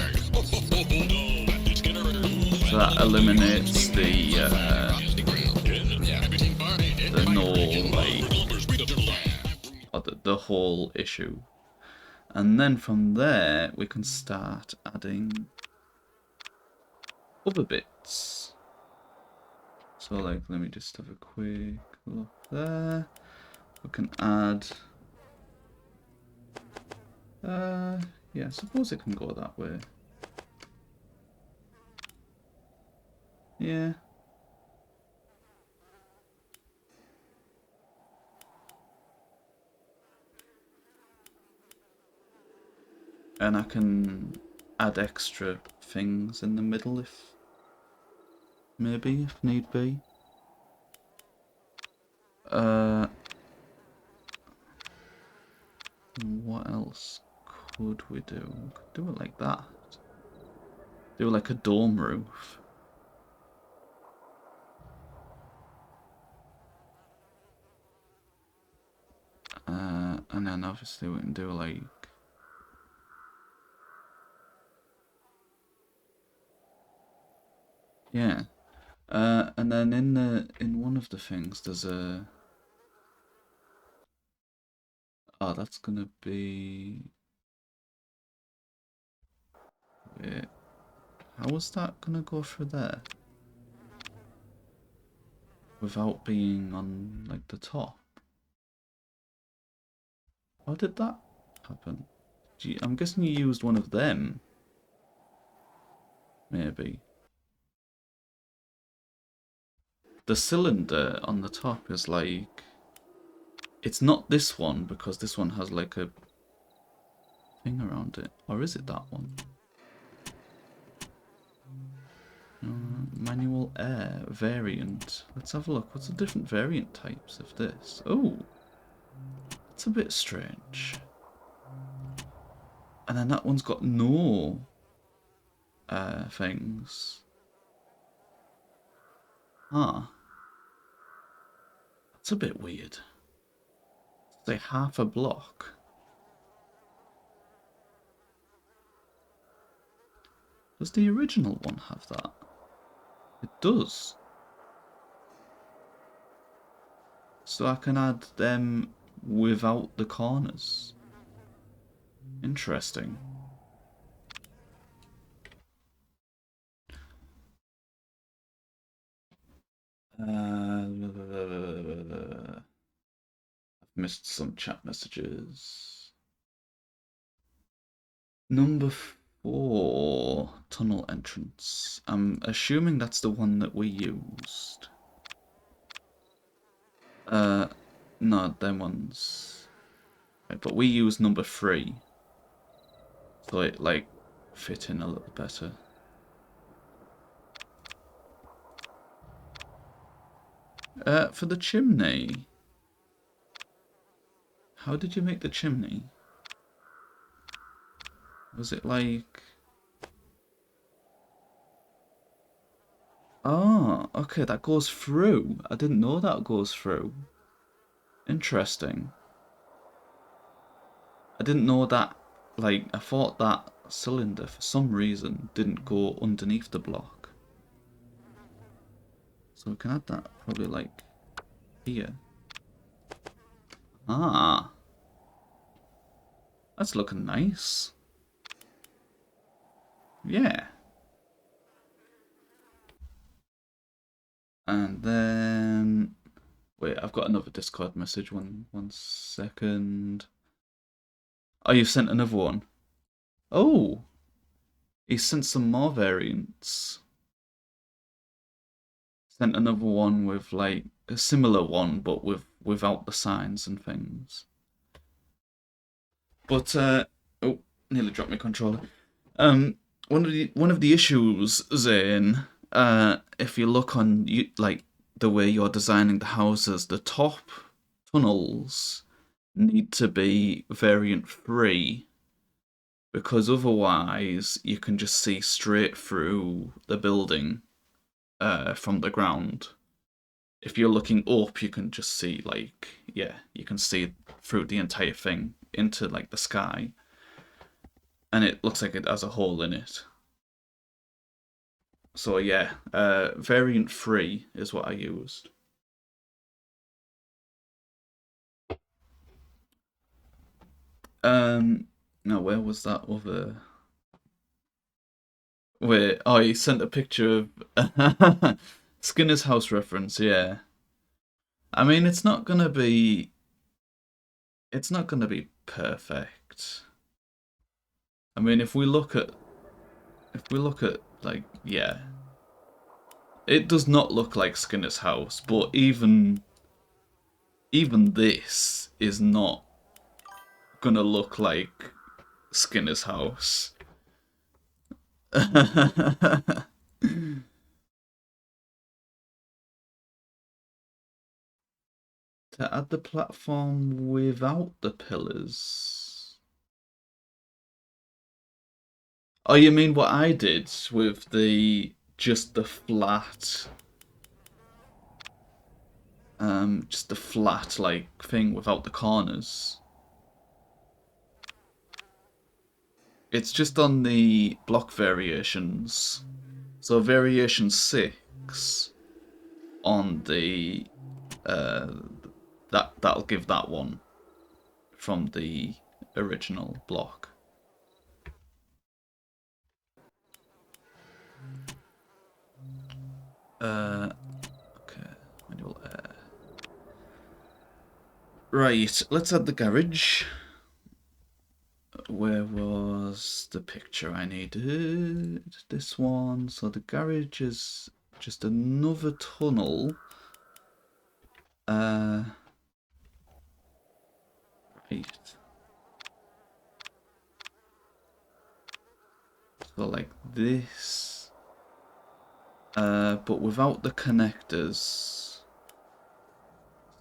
So that eliminates the null, like, or the whole issue. And then from there, we can start adding other bits. So, like, let me just have a quick look there. We can add. Yeah, I suppose it can go that way. Yeah. And I can add extra things in the middle if need be. What else could we do? We could do it like that. Do like a dome roof. And then obviously we can do like. Yeah. And then in one of the things there's a. Oh, that's gonna be. Wait. How is that gonna go through there? Without being on, like, the top? How did that happen? I'm guessing you used one of them. Maybe. The cylinder on the top is like... It's not this one, because this one has like a thing around it. Or is it that one? Manual air variant. Let's have a look. What's the different variant types of this? Oh, it's a bit strange. And then that one's got no things. Huh. That's a bit weird. Say half a block. Does the original one have that? It does. So I can add them without the corners. Interesting. I've missed some chat messages. Number 4, tunnel entrance. I'm assuming that's the one that we used. No, them ones. Right, but we used number 3. So it, like, fit in a little better. For the chimney. How did you make the chimney? Was it like... Oh, okay, that goes through. I didn't know that goes through. Interesting. I didn't know that, like, I thought that cylinder, for some reason, didn't go underneath the block. So we can add that probably, like, here. Ah. That's looking nice. Yeah. And then... Wait, I've got another Discord message. One second. Oh, you've sent another one. Oh! He sent some more variants. Sent another one with, like, a similar one, but without the signs and things. But, oh, nearly dropped my controller. One of the issues, Zane, if you look on, like, the way you're designing the houses, the top tunnels need to be variant free, because otherwise you can just see straight through the building from the ground. If you're looking up, you can just see, like, yeah, you can see through the entire thing into, like, the sky. And it looks like it has a hole in it. So yeah, variant free is what I used. No, where was that other? Wait, oh, he sent a picture of Skinner's house reference. Yeah, I mean it's not gonna be perfect. I mean if we look at like, yeah, it does not look like Skinner's house, but even this is not gonna look like Skinner's house. To add the platform without the pillars. Oh, you mean what I did with just the flat like thing without the corners. It's just on the block variations. So variation 6 on the that'll give that one from the original block. Okay, manual air. Right, let's add the garage. Where was the picture I needed? This one. So the garage is just another tunnel. Right. So like this. But without the connectors.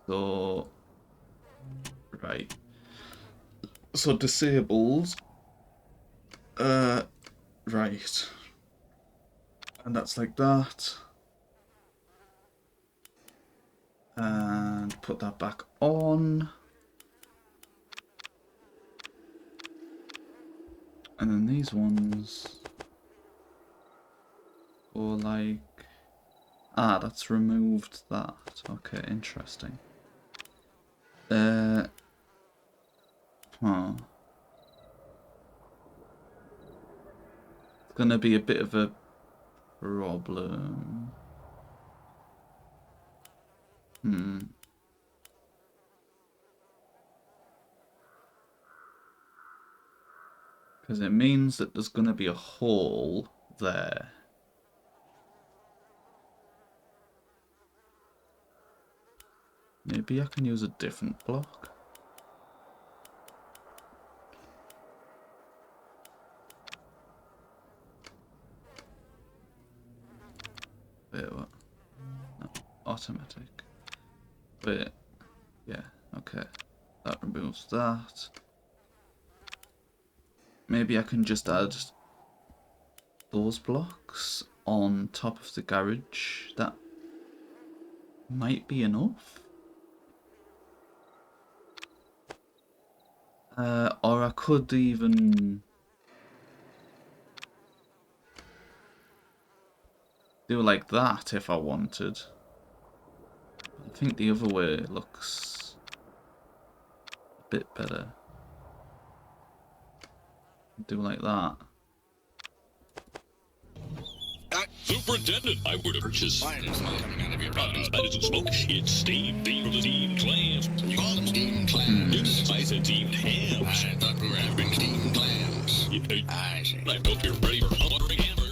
So right. So disabled. Right. And that's like that. And put that back on. And then these ones. Or like... Ah, that's removed that. Okay, interesting. Huh. It's gonna be a bit of a problem. Because it means that there's gonna be a hole there. Maybe I can use a different block. Wait, what? No, automatic. Wait, yeah, okay. That removes that. Maybe I can just add those blocks on top of the garage. That might be enough. Or I could even do like that if I wanted. I think the other way looks a bit better. Do like that. Superintendent, I would have purchased finest smoke coming out of your province. That isn't smoke, it's steam. Bean or the steam clams. You call them steam clams. I said steamed hams. I thought we were having steamed clams. I see. I hope you're ready for buttering hammer.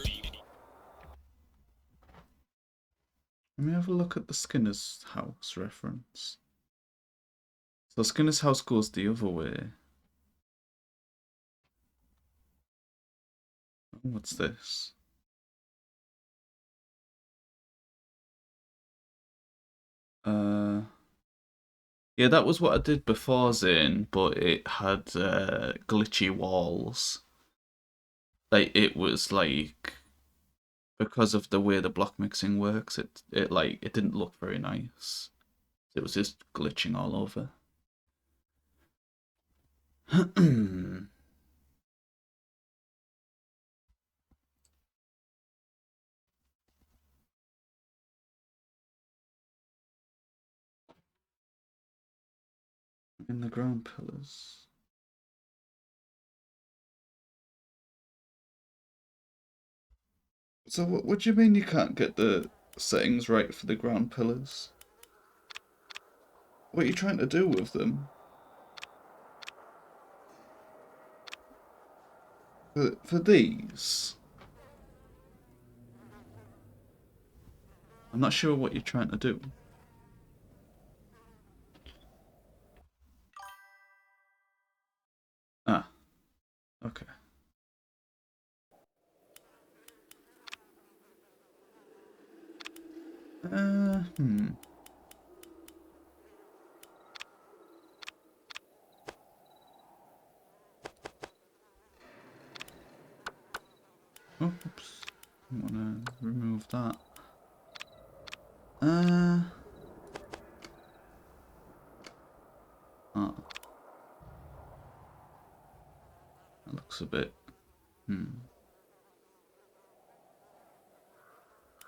Let me have a look at the Skinner's house reference. So Skinner's house goes the other way. Oh, what's this? Yeah, that was what I did before Zane, but it had glitchy walls. Like it was like because of the way the block mixing works, it didn't look very nice. It was just glitching all over. In the ground pillars. So what do you mean you can't get the settings right for the ground pillars? What are you trying to do with them? For these? I'm not sure what you're trying to do. Ah, okay. Hmm. Oh, oops. I want to remove that. Ah. That looks a bit,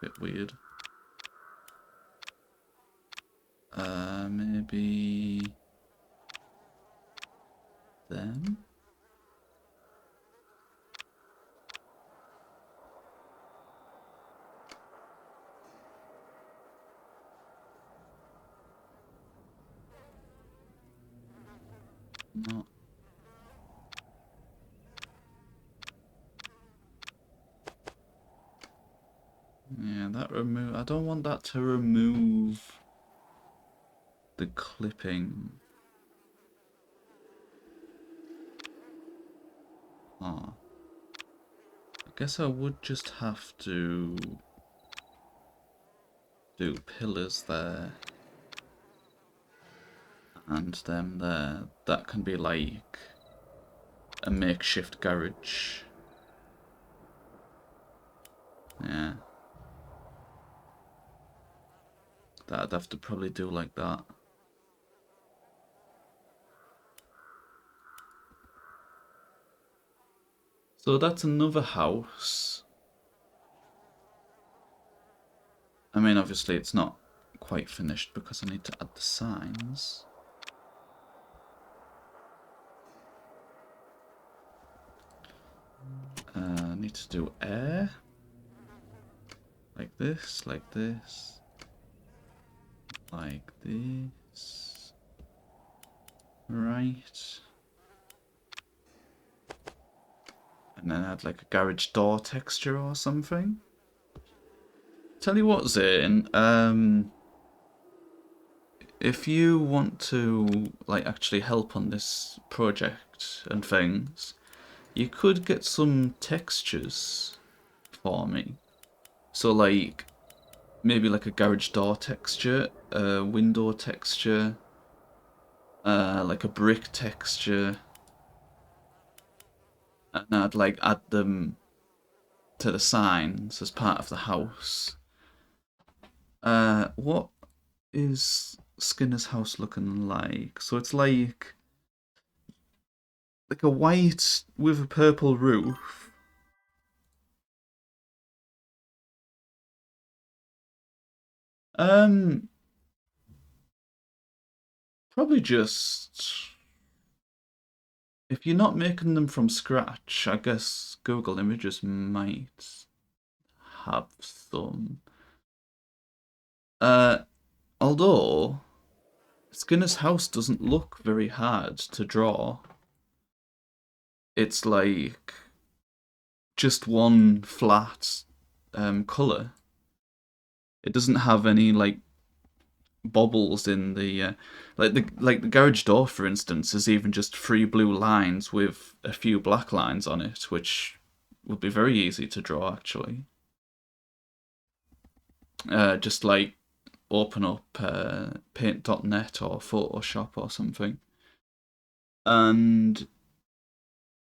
bit weird. Maybe them? not. Yeah, that remove. I don't want that to remove the clipping. Ah, I guess I would just have to do pillars there and them there. That can be like a makeshift garage. Yeah. That I'd have to probably do like that. So that's another house. I mean, obviously it's not quite finished because I need to add the signs. I need to do air. Like this, like this. Like this. Right. And then add like a garage door texture or something. Tell you what, Zane, if you want to like actually help on this project and things, you could get some textures for me. So like maybe like a garage door texture, a window texture, like a brick texture, and I'd like add them to the signs as part of the house. What is Skinner's house looking like? So it's like a white with a purple roof. Um, Probably just if you're not making them from scratch, I guess Google Images might have some. Uh, Although Skinner's house doesn't look very hard to draw. It's like just one flat color. It doesn't have any like bobbles in the like the garage door, for instance, is even just three blue lines with a few black lines on it, which would be very easy to draw actually. Just like open up paint.net or Photoshop or something. And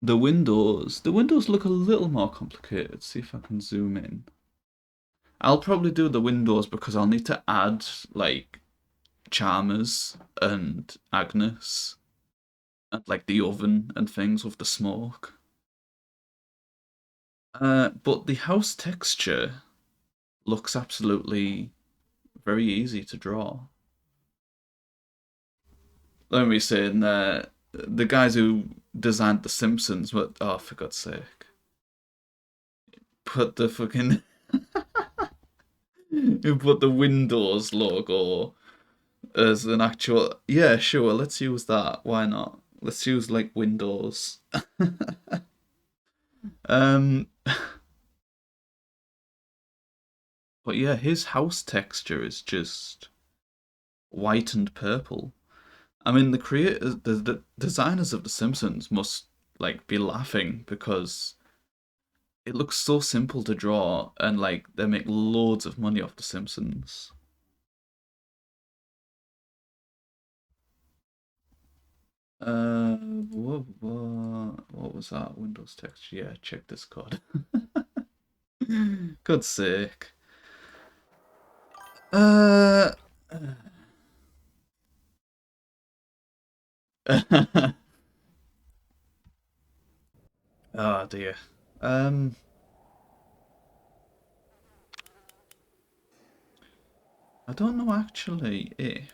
the windows look a little more complicated. See if I can zoom in. I'll probably do the windows because I'll need to add like Chalmers and Agnes and like the oven and things with the smoke. But the house texture looks absolutely very easy to draw. Let me say, the guys who designed The Simpsons, what? Oh, for God's sake! Put the fucking who put the Windows logo as an actual. Yeah, sure. Let's use that. Why not? Let's use like Windows. um, but yeah, his house texture is just white and purple. I mean, the creators, the designers of The Simpsons must like be laughing because it looks so simple to draw, and like they make loads of money off The Simpsons. What was that? Windows text. Yeah, check Discord. God's sake. Uh. Oh dear. Um. I don't know actually if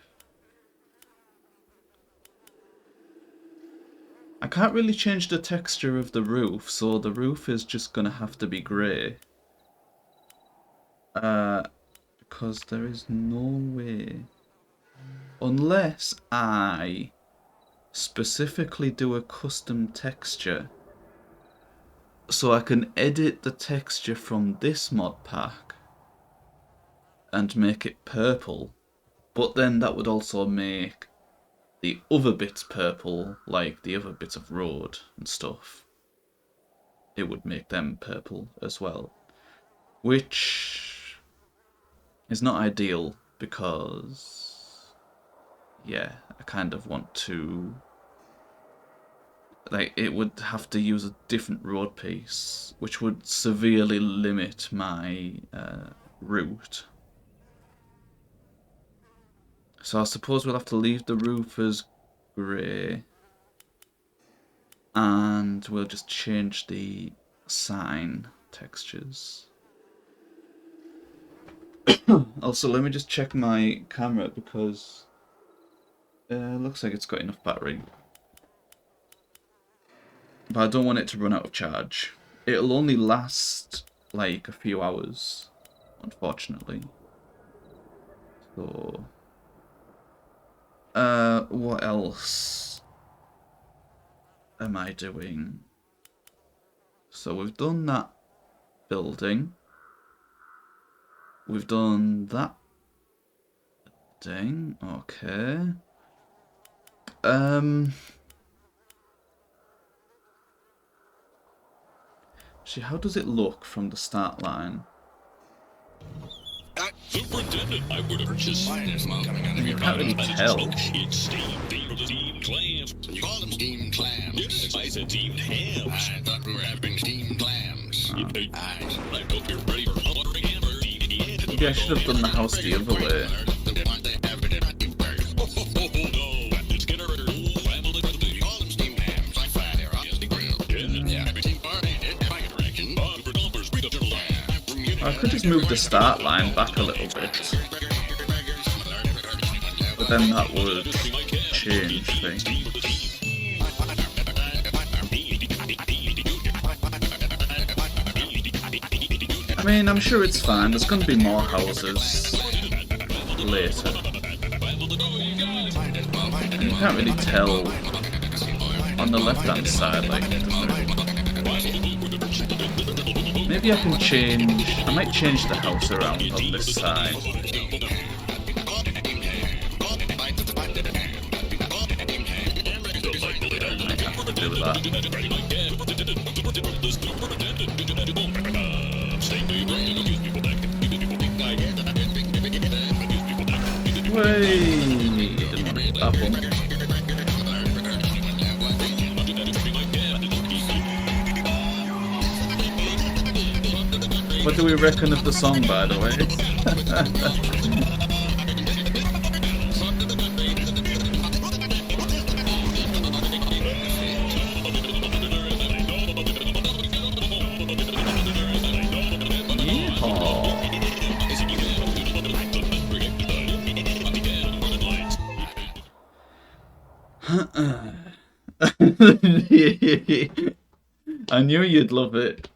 I can't really change the texture of the roof, so the roof is just gonna have to be grey. Uh, because there is no way unless I specifically do a custom texture so I can edit the texture from this mod pack and make it purple, but then that would also make the other bits purple, like the other bits of road and stuff. It would make them purple as well, which is not ideal because, yeah, I kind of want to, like, it would have to use a different road piece, which would severely limit my route. So I suppose we'll have to leave the roof as grey, and we'll just change the sign textures. Also, let me just check my camera because it looks like it's got enough battery. But I don't want it to run out of charge. It'll only last like a few hours, unfortunately. So, what else am I doing? So we've done that building. We've done that thing. Okay. See, how does it look from the start line? Superintendent, I would have purchased smoke coming out of your Can't really tell. It's steamed clams. You call them steamed clams? Yes, I said steamed hams. I thought we were having steamed clams. I hope you're ready for ordering hamburgers. Maybe I should have done the house the other way. I could just move the start line back a little bit, but then that would change things. I mean, I'm sure it's fine. There's going to be more houses later. You can't really tell on the left-hand side, like, maybe I can change. I might change the house around on this side. I might have to do that. Wait, didn't want to hit that one. What do we reckon of the song, by the way? I knew you'd love it.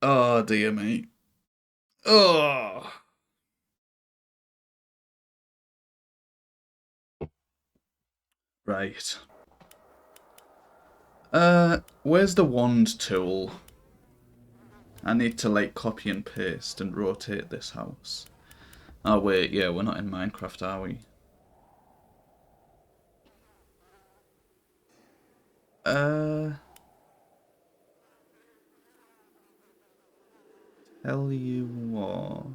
Oh dear me. Oh. Right. Where's the wand tool? I need to like copy and paste and rotate this house. Oh wait, yeah, we're not in Minecraft, are we? Tell you what.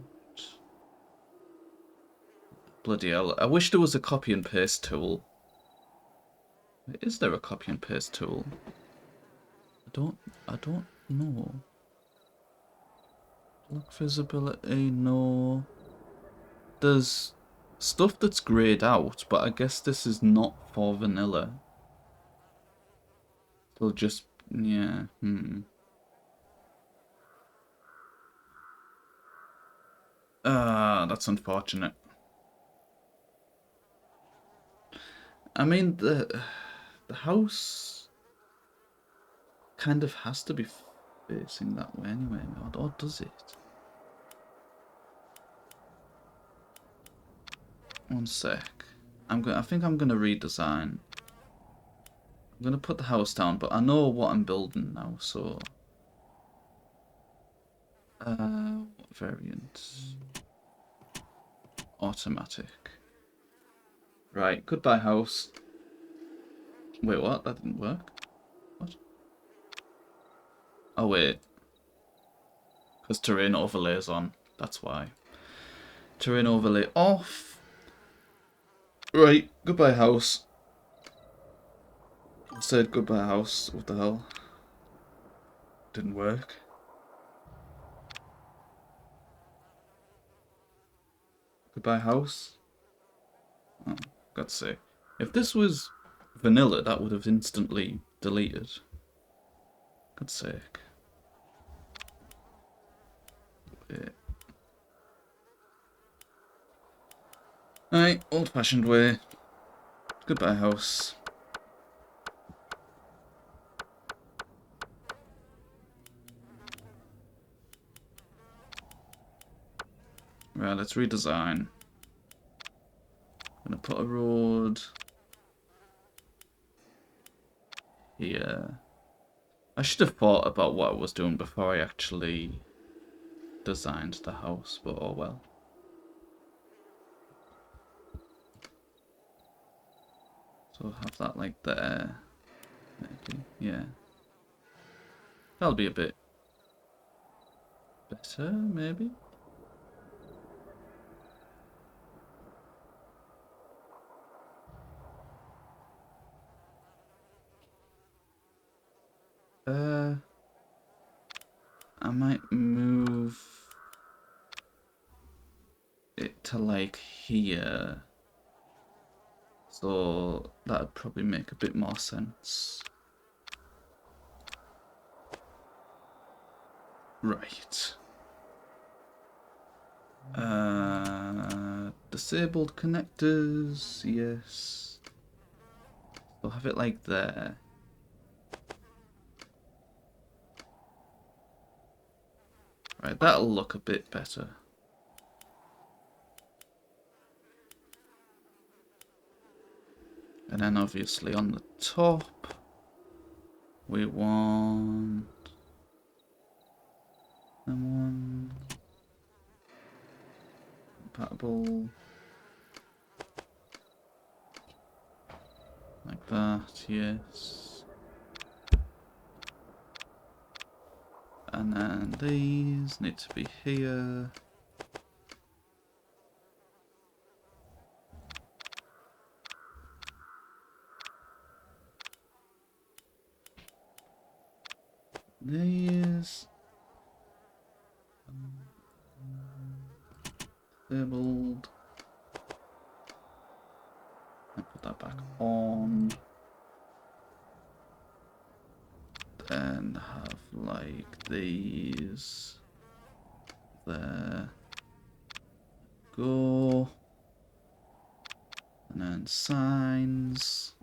Bloody hell. I wish there was a copy and paste tool. Is there a copy and paste tool? I don't know. Lock visibility, no. There's stuff that's grayed out, but I guess this is not for vanilla. They'll just, yeah, that's unfortunate. I mean, the house kind of has to be facing that way anyway, or does it? One sec. I think I'm gonna redesign. I'm gonna put the house down, but I know what I'm building now, so what variant? Automatic. Right, goodbye house. Wait, what? That didn't work? What? Oh wait. Because terrain overlay's on. That's why. Terrain overlay off. Right, goodbye house. I said goodbye house. What the hell? Didn't work. Goodbye house. Oh, God's sake. If this was vanilla, that would have instantly deleted. God's sake. Wait. Right, old-fashioned way. Goodbye house. Right, let's redesign. I'm gonna put a road here. I should have thought about what I was doing before I actually designed the house, but oh well. So have that like there, maybe, yeah. That'll be a bit better, maybe. I might move it to like here. So that'd probably make a bit more sense. Right. Disabled connectors, yes. We'll have it like there. Right, that'll look a bit better. And then obviously on the top, we want M1 compatible like that, yes. And then these need to be here. These disabled. And put that back on. Then have like these there. Go. And then signs.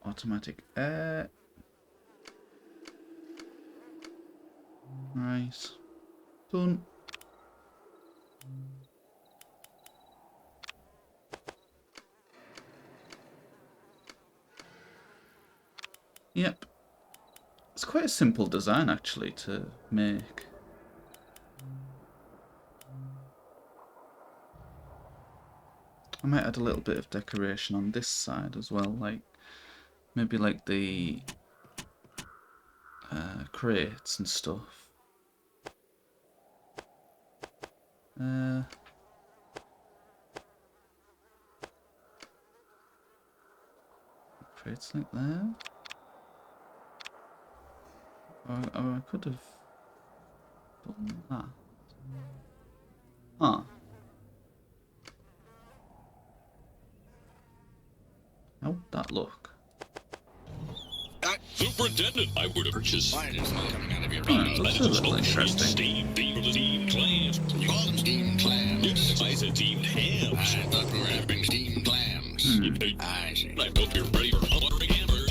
Automatic air. Right. Done. Yep. It's quite a simple design actually to make. I might add a little bit of decoration on this side as well, like maybe like the crates and stuff. Crates like that. Or I could have done that. Huh. How would that look? Superintendent, I would have purchased. Why is smoke coming out of your Alright, butt? that's a little interesting. Steam clams. You call them steamed clams? Yes, I said steamed hams. I thought we were having steamed clams. I see. I hope you're ready for a buttering hamburger.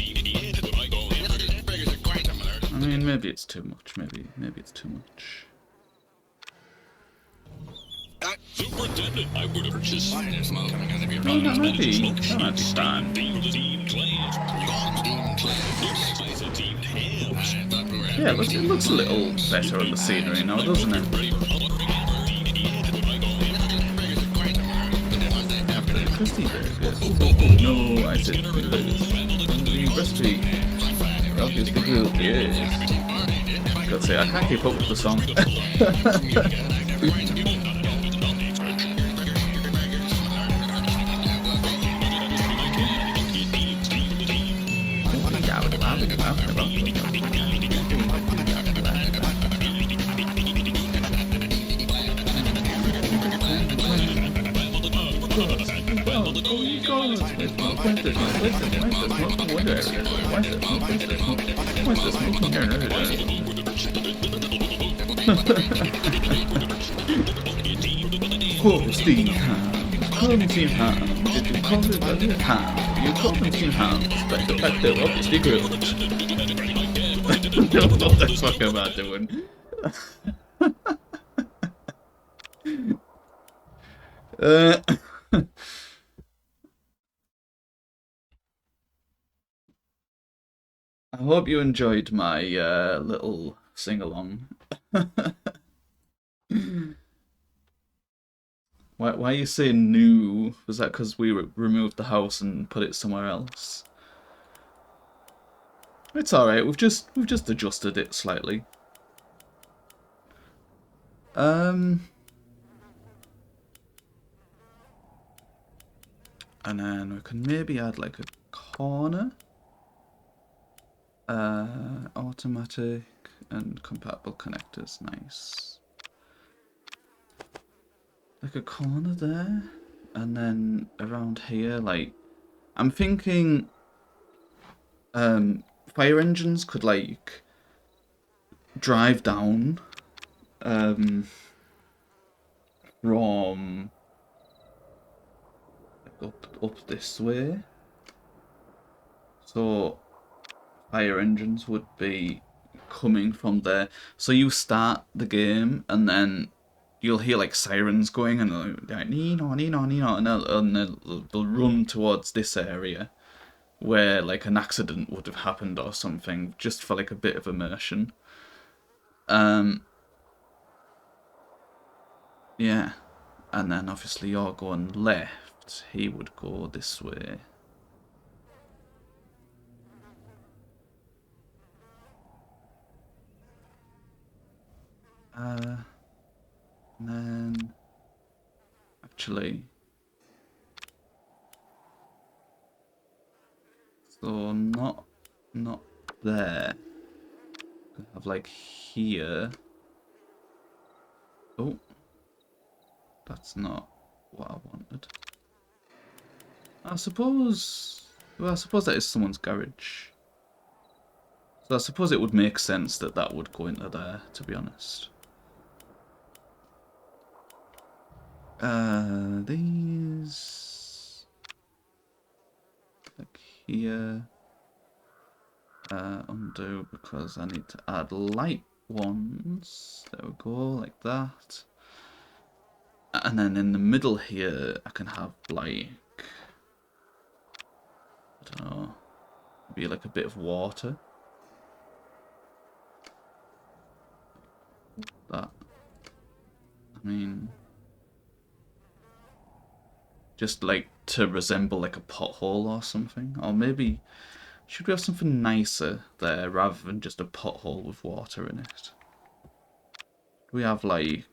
When I go hamburger. Quite I mean, maybe it's too much. Maybe it's too much. Superintendent, I would have purchased Spider smoke coming out of your Oh, butt. that might be smoke. fun. Steamed clams. You call them steamed clams. Spice and steamed hams. I thought we were Yeah, having it looks a little clams. better on the scenery now, doesn't it? The crispy burger. No, I said burgers. The crispy. Obviously grilled, yes. Gotta say, I can't keep up with the song. Oh, Steve Ham. Call him Steve Ham. Did you call him Steve Ham? You called him Steve Ham, but the fact they're obviously grilled. What the fuck am I doing? uh, I hope you enjoyed my little sing-along. Why are you saying new? Was that because we removed the house and put it somewhere else? It's alright, we've just adjusted it slightly. And then we can maybe add like a corner. Automatic and compatible connectors, nice. Like a corner there, and then around here, like, I'm thinking fire engines could like drive down from up this way, so fire engines would be coming from there. So you start the game and then you'll hear like sirens going and they're like Nino, Nino, Nino, and they'll run towards this area where like an accident would have happened or something, just for like a bit of immersion. Yeah, and then obviously you're going left, he would go this way. And then actually, so not there. I have like here. Oh, that's not what I wanted. I suppose. Well, I suppose that is someone's garage. So I suppose it would make sense that that would go into there, to be honest. These like here. Undo because I need to add light ones. There we go, like that. And then in the middle here, I can have like, I don't know, maybe like a bit of water. That. I mean, just like to resemble like a pothole or something. Or maybe, should we have something nicer there rather than just a pothole with water in it? We have like,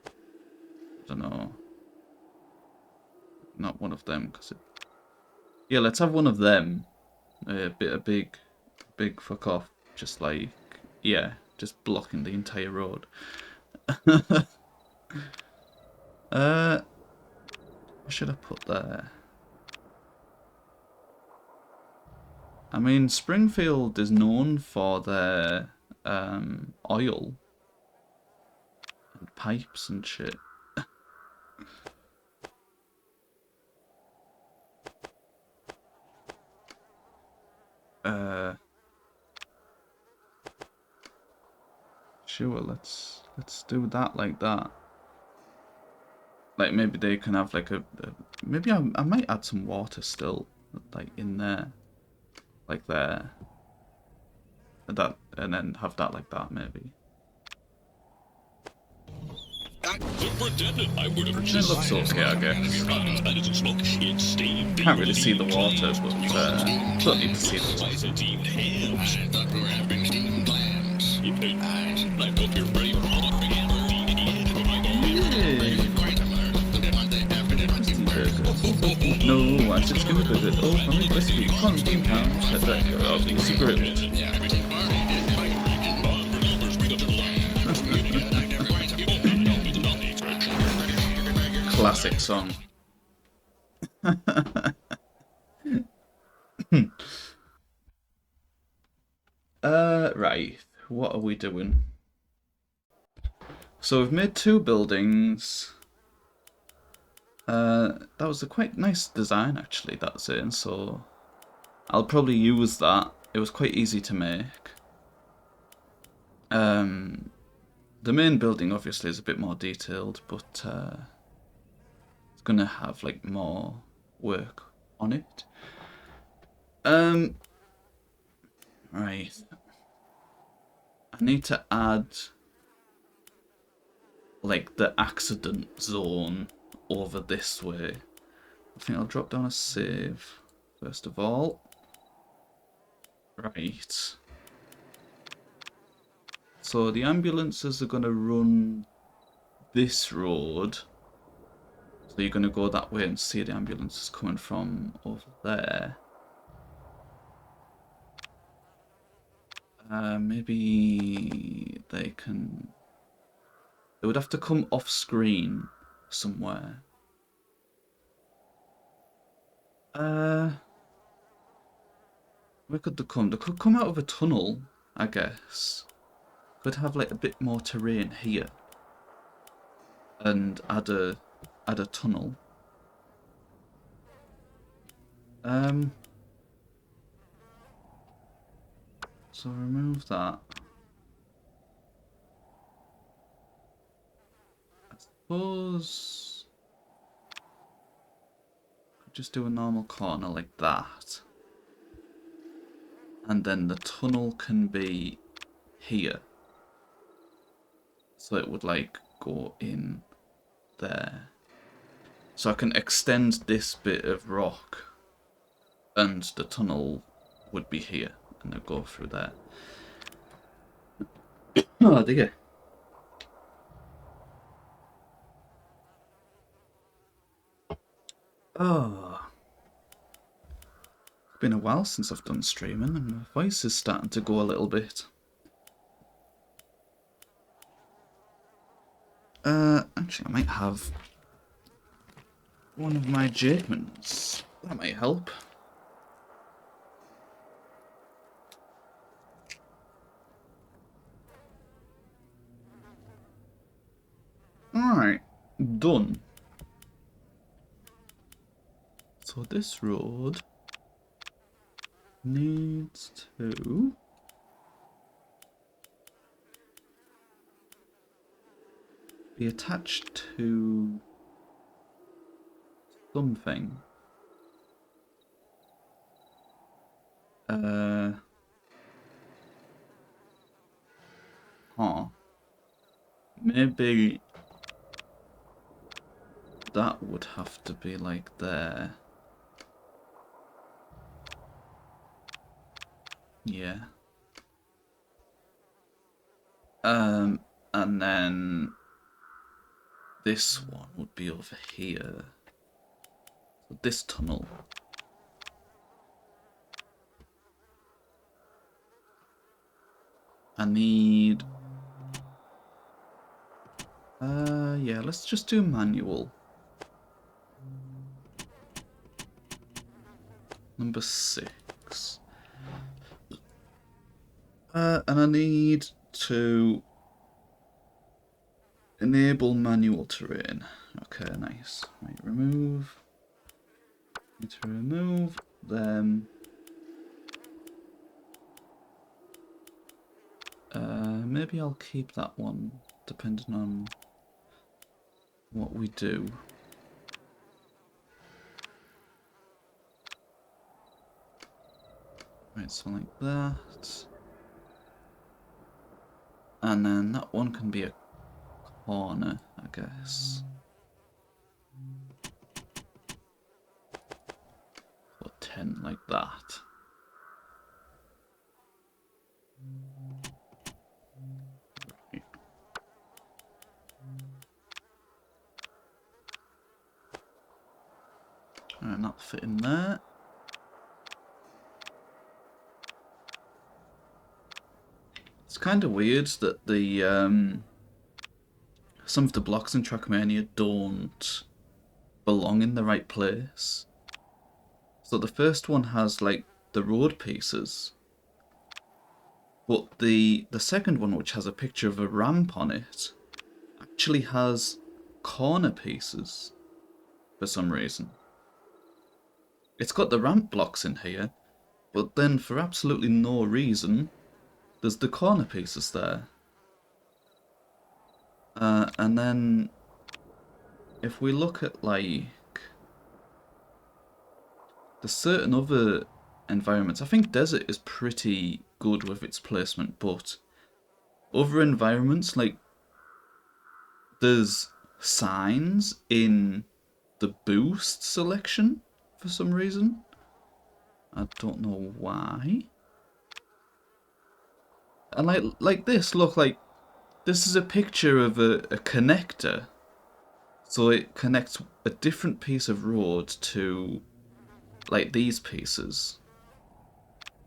I don't know, not one of them because it. Yeah, let's have one of them. A big fuck off. Just like, yeah, just blocking the entire road. What should I put there? I mean, Springfield is known for their oil and pipes and shit. Sure, let's do that like that. Like maybe they can have like maybe I might add some water still, like in there, like there, that, and then have that like that maybe. Superintendent, I would have It looks okay, I guess. That isn't smoke. It's steam. Can't really see the water, but don't need to see the I water. said steamed ham. I thought we were having steamed clams. I hope you're ready for all the hammer. Crispy burger. No, I said skinny burger. Oh, family recipe. Corn steamed ham. Easy grilled. Classic song. Right. What are we doing? So we've made 2 buildings. That was a quite nice design actually, that's it. So I'll probably use that. It was quite easy to make. The main building obviously is a bit more detailed, but it's gonna have like more work on it. Right. I need to add like the accident zone over this way. I think I'll drop down a save first of all. Right. So the ambulances are gonna run this road. So you're gonna go that way and see the ambulances coming from over there. Maybe they can... They would have to come off screen somewhere. Where could they come? They could come out of a tunnel, I guess. Could have like a bit more terrain here. And add a tunnel. So remove that. I suppose could just do a normal corner like that. And then the tunnel can be here. So it would like go in there. So I can extend this bit of rock and the tunnel would be here and I'd go through there. Oh dear. Oh. It's been a while since I've done streaming and my voice is starting to go a little bit. Actually I might have one of my Jagemans. That might help. Alright, done. So this road needs to be attached to something. Maybe that would have to be like there. Yeah. And then this one would be over here. So this tunnel. I need... yeah, let's just do manual. Number 6. And I need to enable manual terrain. Okay, nice. Right, remove. Need to remove them. Maybe I'll keep that one, depending on what we do. Right, so like that. And then that one can be a corner, I guess. Or 10 like that. Right. And that'll fit in there. It's kind of weird that the some of the blocks in Trackmania don't belong in the right place. So the first one has like the road pieces, but the second one, which has a picture of a ramp on it, actually has corner pieces for some reason. It's got the ramp blocks in here, but then for absolutely no reason, there's the corner pieces there. And then if we look at like the certain other environments, I think desert is pretty good with its placement, but other environments, like there's signs in the boost selection for some reason. I don't know why. And like this, look, like this is a picture of a connector. So it connects a different piece of road to like these pieces.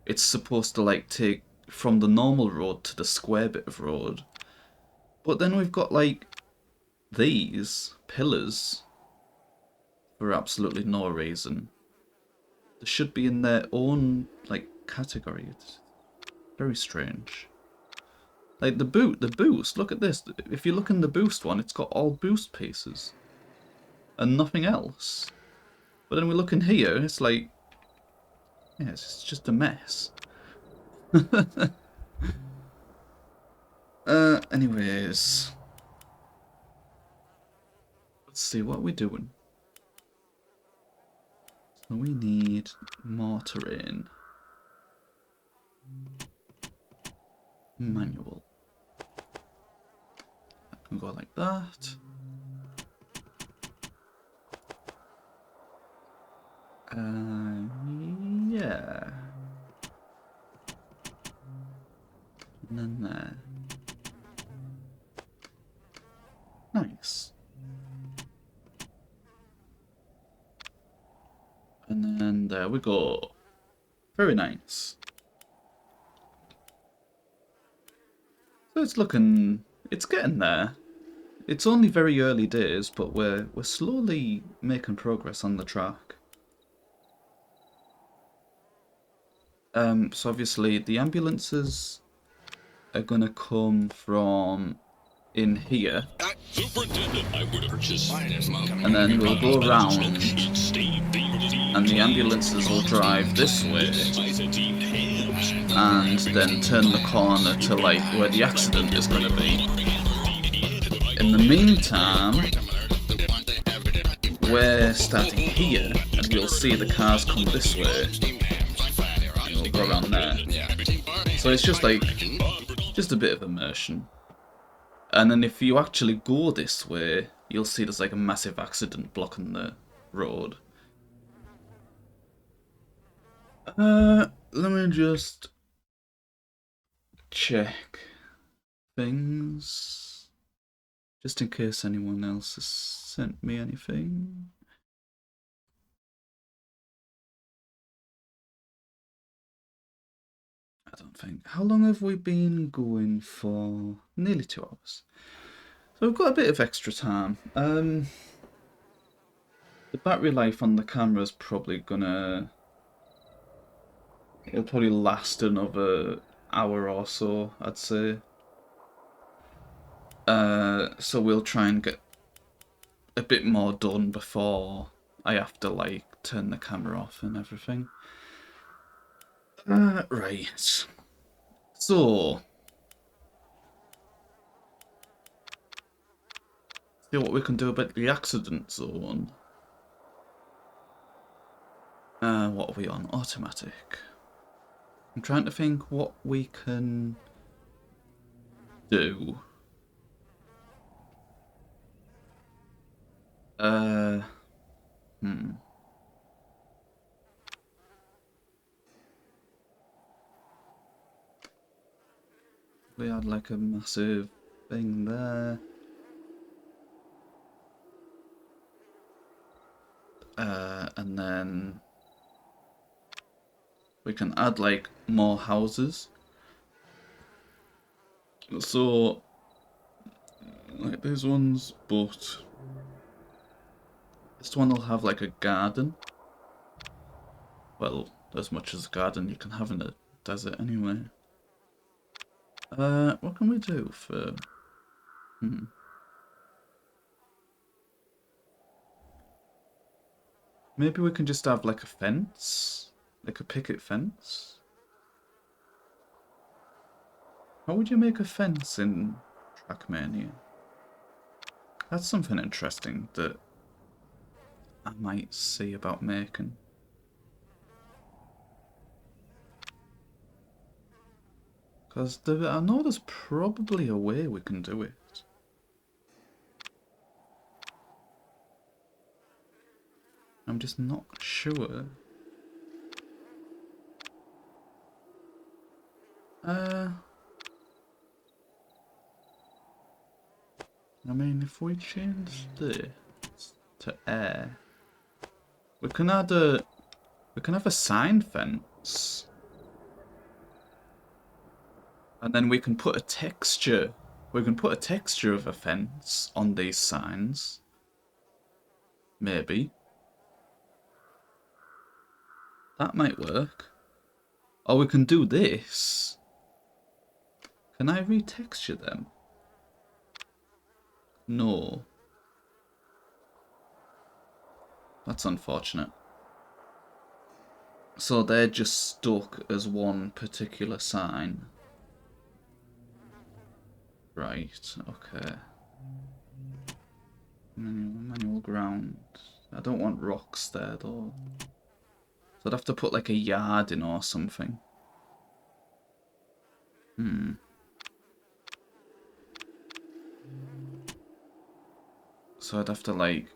It's supposed to like take from the normal road to the square bit of road. But then we've got like these pillars for absolutely no reason. They should be in their own like category. It's very strange. Like the boost, look at this. If you look in the boost one, it's got all boost pieces. And nothing else. But then we look in here, and it's like, yeah, it's just a mess. Anyways. Let's see, what are we doing? So we need more terrain. Manual. That can go like that. Yeah. And then there. Nice. And then there we go. Very nice. So it's looking, it's getting there. It's only very early days, but we're slowly making progress on the track. So obviously the ambulances are gonna come from in here, Superintendent, I would purchase. and then we'll go around, and the ambulances will drive this way, and then turn the corner to like where the accident is gonna be. In the meantime, we're starting here, and we'll see the cars come this way, and we'll go around there. So it's just like, just a bit of immersion. And then if you actually go this way, you'll see there's like a massive accident blocking the road. Let me just check things, just in case anyone else has sent me anything. I don't think. How long have we been going for? Nearly 2 hours. So we've got a bit of extra time. The battery life on the camera is probably gonna... It'll probably last another hour or so, I'd say. So we'll try and get a bit more done before I have to like turn the camera off and everything. Right. So See what we can do about the accident zone. What are we on? Automatic. I'm trying to think what we can do. Hmm. We had like a massive thing there. And then we can add like more houses. So like these ones, but this one will have like a garden. Well, as much as a garden you can have in a desert anyway. What can we do for... Maybe we can just have like a fence? Like a picket fence? How would you make a fence in Trackmania? That's something interesting that I might see about making. Because I know there's probably a way we can do it. I'm just not sure. I mean, if we change this to air, we can have a sign fence. And then we can put a texture. We can put a texture of a fence on these signs. Maybe. That might work. Or we can do this. Can I retexture them? No. That's unfortunate. So they're just stuck as one particular sign. Right, okay. Manual ground. I don't want rocks there though. So I'd have to put like a yard in or something. So I'd have to like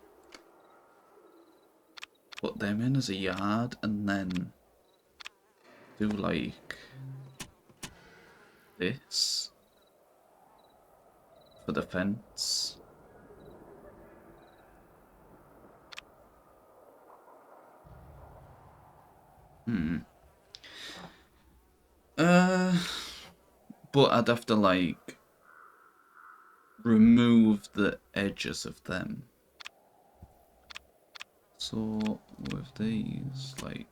put them in as a yard and then do like this for the fence. But I'd have to like remove the edges of them. So with these, like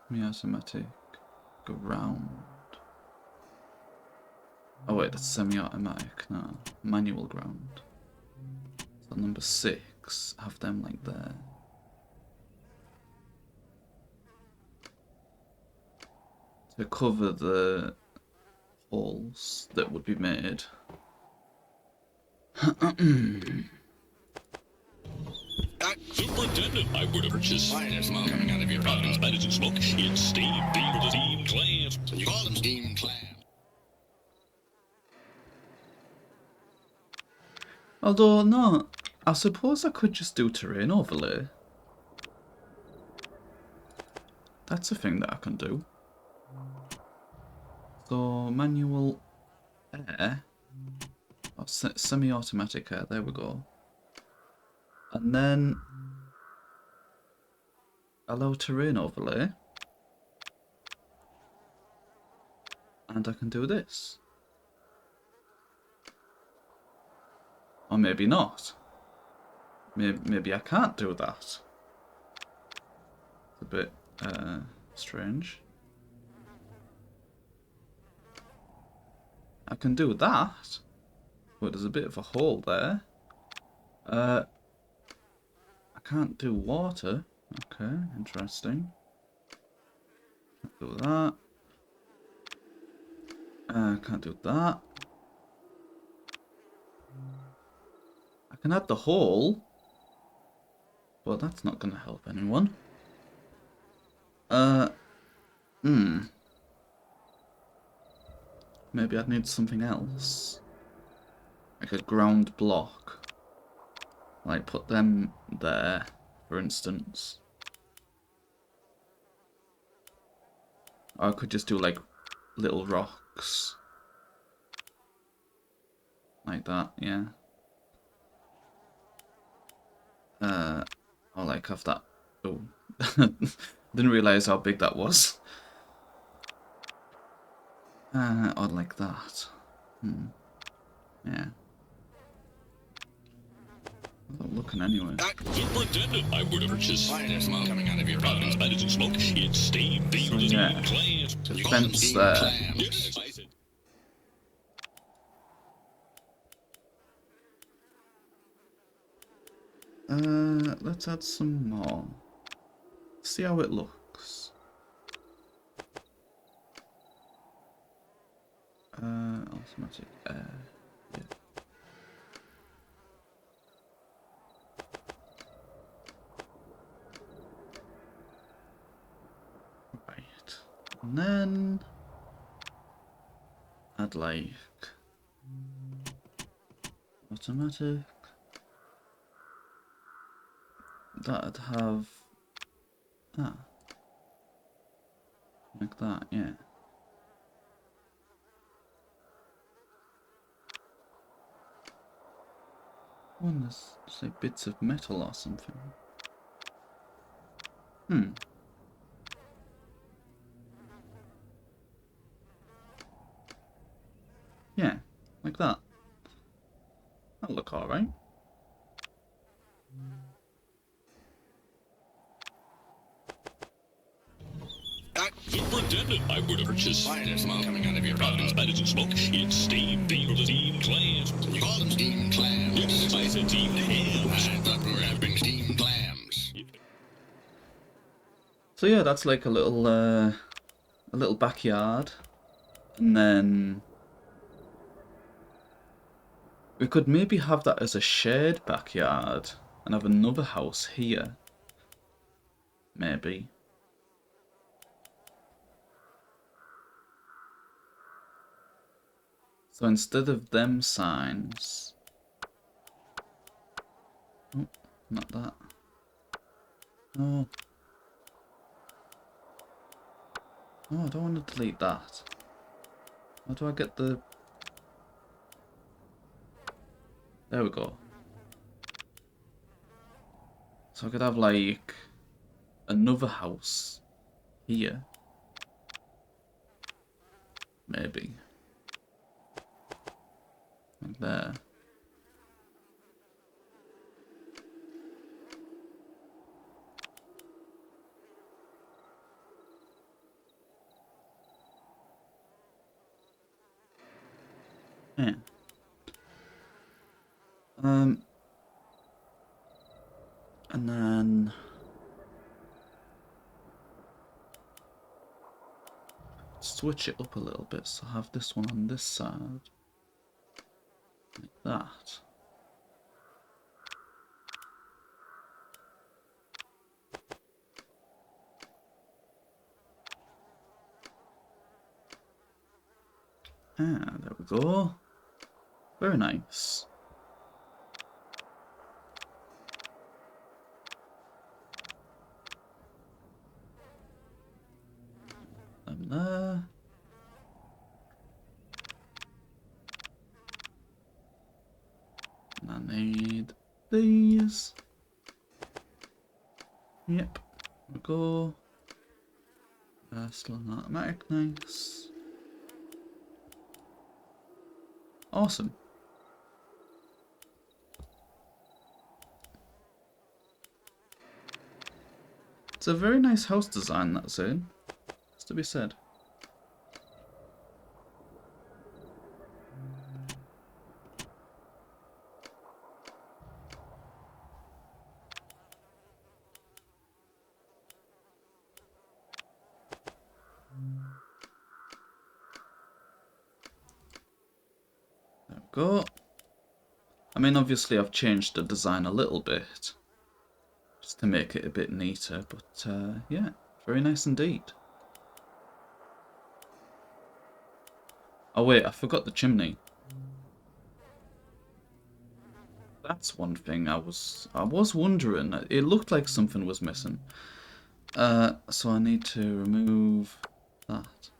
semi-automatic ground. Oh wait, that's semi-automatic. No, manual ground. So number 6, have them like there. To cover the holes that would be made. Superintendent, I would have purchased. Why is there smoke coming out of your buttons? That isn't smoke. It's steam. Steam for the steam clams. You call them steam clams. Although, no, I suppose I could just do terrain overlay. That's a thing that I can do. So, manual air. Or semi-automatic air, there we go. And then allow terrain overlay. And I can do this. Or maybe not. Maybe I can't do that. It's a bit strange. I can do that, but there's a bit of a hole there. I can't do water. Okay, interesting. Can't do that. Can't do that. can add the hole, but that's not going to help anyone. Maybe I'd need something else. Like a ground block. Like put them there, for instance. Or I could just do like little rocks. Like that, yeah. Or like have that. Oh, didn't realize how big that was. Or like that. Yeah. I'm not looking anyway. Superintendent, I would purchase. Why there's smoke coming out of your butt? That isn't smoke. It's steam. Steam So yeah, clams. the You call them fence steamed there. clams. Yes, I said. Let's add some more. See how it looks. Automatic air. Yeah. Right. And then add like automatic. That'd have like that, yeah. One there's say bits of metal or something. Yeah, like that. That'll look alright. Superintendent, I would purchase. Why there's smoke coming out of your butt? That isn't smoke. It's steam. Steam clams. You call them steamed clams. Yes, I said steamed hams. I thought we were having steamed clams. So yeah, that's like a little backyard. And then we could maybe have that as a shared backyard and have another house here. Maybe. So instead of them signs... Oh, not that. Oh. Oh, I don't want to delete that. How do I get the... There we go. So I could have like another house here. Maybe. Like there. Yeah. And then switch it up a little bit, so I have this one on this side. Like that. There we go. Very nice. Them there. And I need these. Yep. There we go. Still an automatic, nice. Awesome. It's a very nice house design, that's it. It's to be said. There we go. I mean, obviously I've changed the design a little bit, just to make it a bit neater, but yeah, very nice indeed. Oh wait, I forgot the chimney. That's one thing I was wondering. It looked like something was missing. So I need to remove that.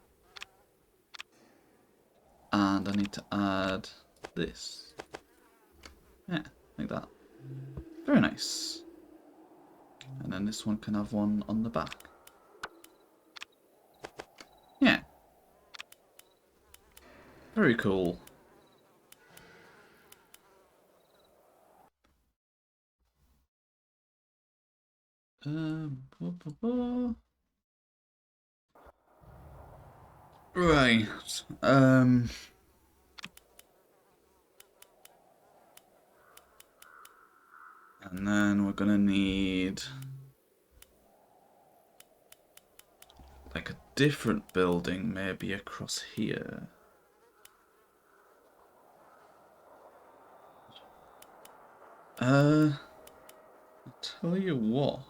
And I need to add this. Yeah, like that. Very nice. And then this one can have one on the back. Yeah. Very cool. Blah, blah, blah. Right. And then we're gonna need like a different building, maybe across here. I'll tell you what.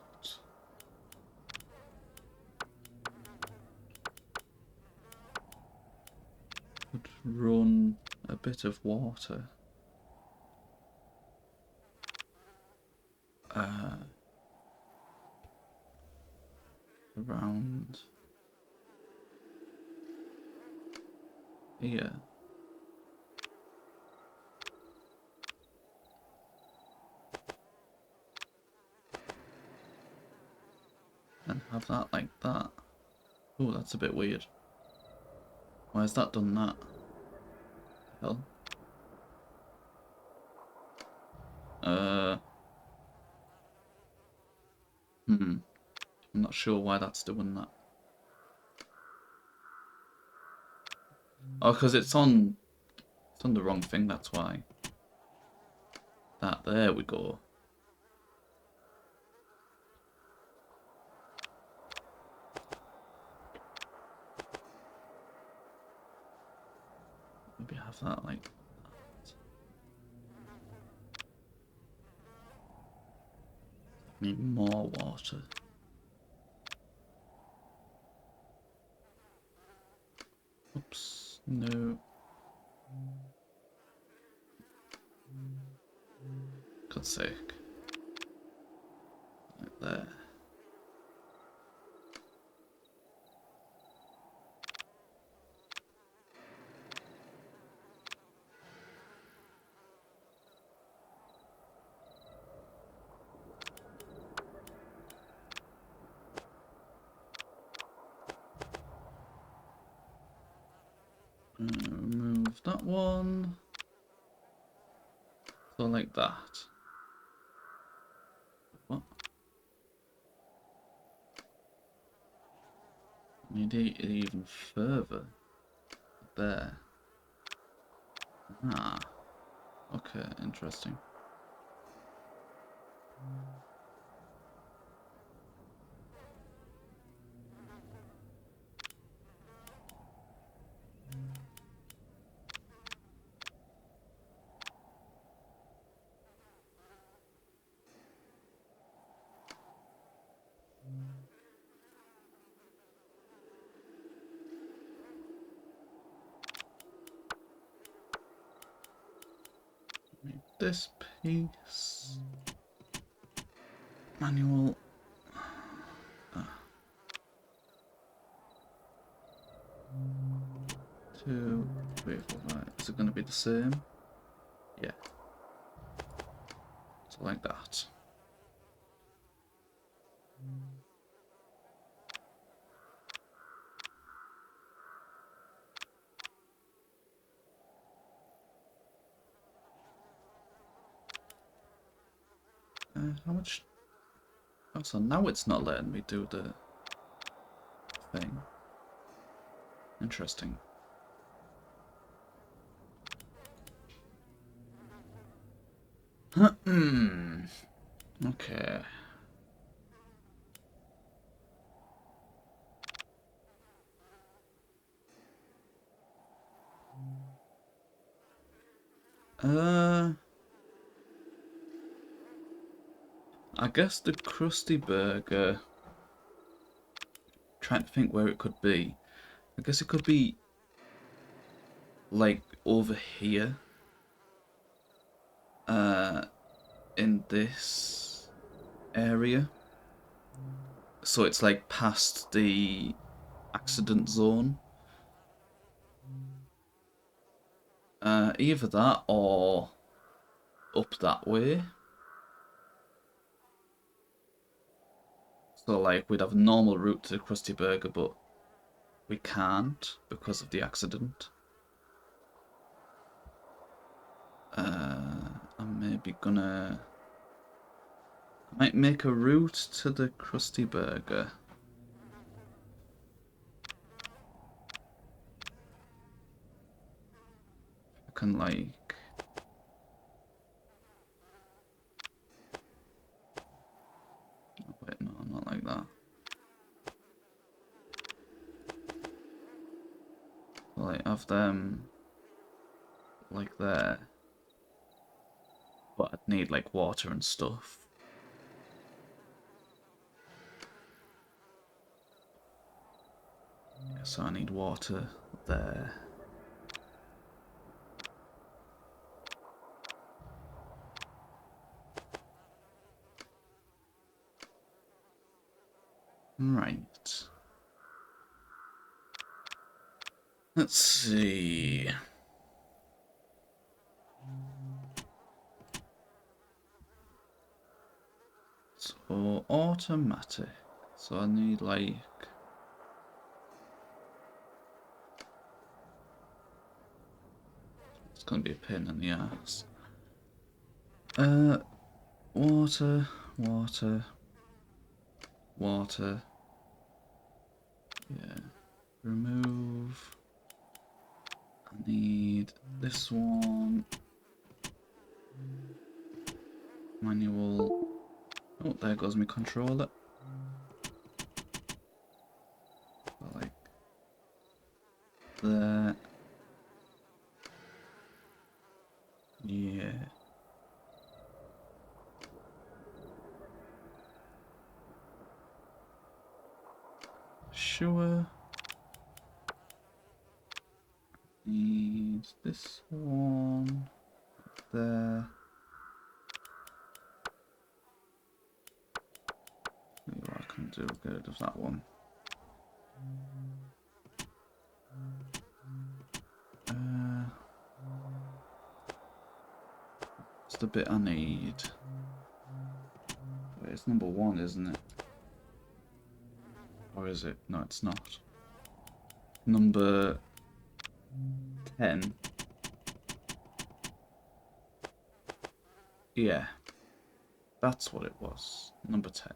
Could run a bit of water. Around here. And have that like that. Oh, that's a bit weird. Why has that done that? Hell. I'm not sure why that's doing that. Oh, because it's on the wrong thing, that's why. There we go. Maybe have that like that. Need more water. Oops, no. God's sake. Right there. Remove that one. So like that. What? Need it even further. There. Ah. Okay, interesting. Make this piece. Manual. 2, 3, 4, 5. Is it going to be the same? Yeah. So like that. How much? Oh, so now it's not letting me do the thing. Interesting. Okay. Uh, I guess the Krusty Burger. Trying to think where it could be. I guess it could be like over here. In this area. So it's like past the accident zone. Either that or up that way. So like we'd have a normal route to the Krusty Burger, but we can't because of the accident. I'm maybe gonna... I might make a route to the Krusty Burger. I can like... Oh, wait, no, not like that. Like have them like there. But I'd need like water and stuff. Yeah, so I need water there. Right. Let's see. So automatic. So I need like... It's gonna be a pain in the ass. Water, water, water. Yeah. Remove. I need this one. Manual. Oh, there goes my controller. Like there. Yeah. Sure. Need this one there. See what I can do. Get rid of that one. It's the bit I need. Wait, it's number 1, isn't it? Or is it? No, it's not. Number 10. Yeah. That's what it was. Number 10.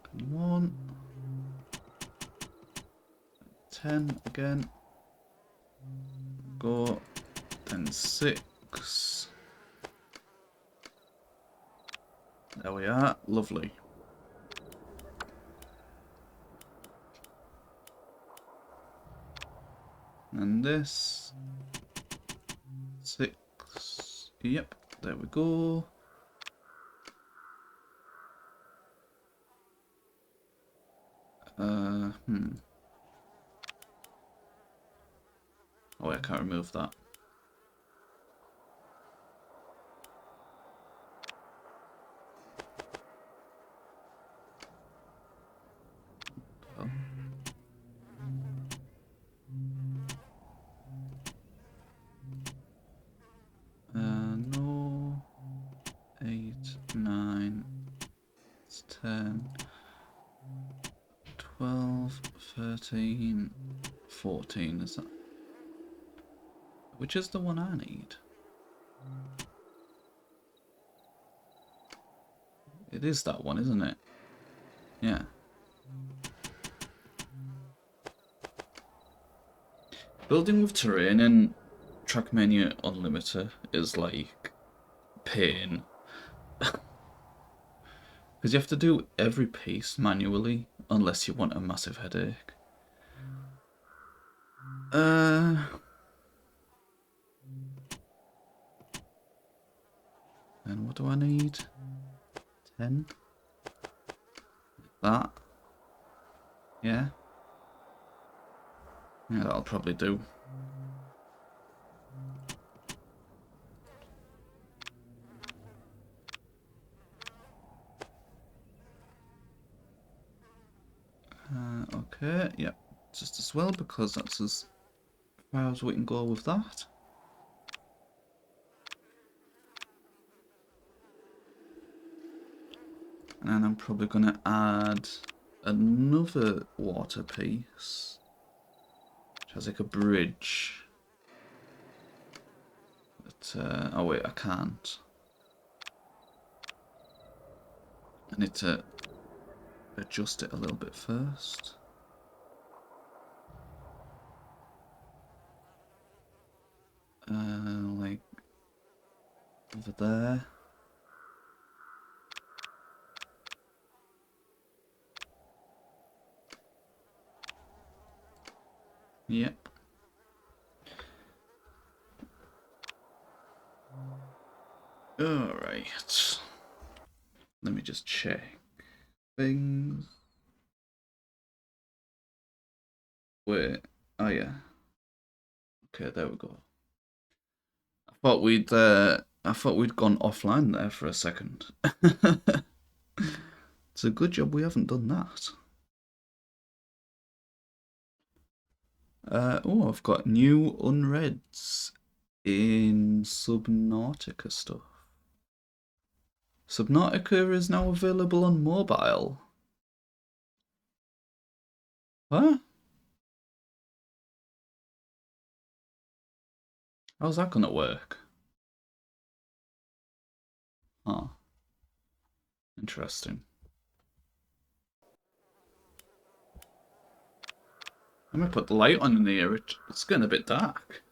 Come on. 10 again. Go. Then 6. There we are. Lovely. And this. 6. Yep. There we go. Oh, wait, I can't remove that. Oh. No. 8, 9, 10, 12, 13, 14, is that? Which is the one I need? It is that one, isn't it? Yeah. Building with terrain in Trackmania Unlimited is like pain. Because you have to do every piece manually unless you want a massive headache. do I need? 10? That? Yeah? Yeah, that'll probably do. Okay, yep. Just as well, because that's as far as we can go with that. And then I'm probably going to add another water piece, which has like a bridge. But, oh wait, I can't. I need to adjust it a little bit first. Like over there. Yep. Alright. Let me just check things. Wait. Oh yeah. Okay, there we go. I thought we'd gone offline there for a second. It's a good job we haven't done that. Oh, I've got new unreads in Subnautica stuff. Subnautica is now available on mobile. Huh? How's that gonna work? Huh. Interesting. I'm gonna put the light on in here. It's getting a bit dark.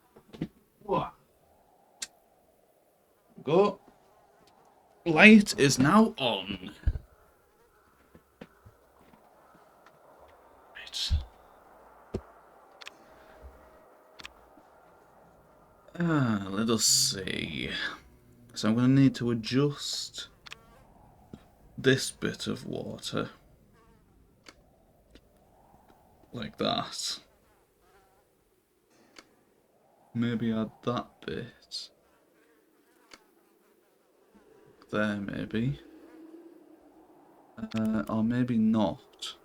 What? Go. Light is now on. Right. Let us see. So I'm going to need to adjust this bit of water. Like that. Maybe add that bit. There, maybe. Or maybe not.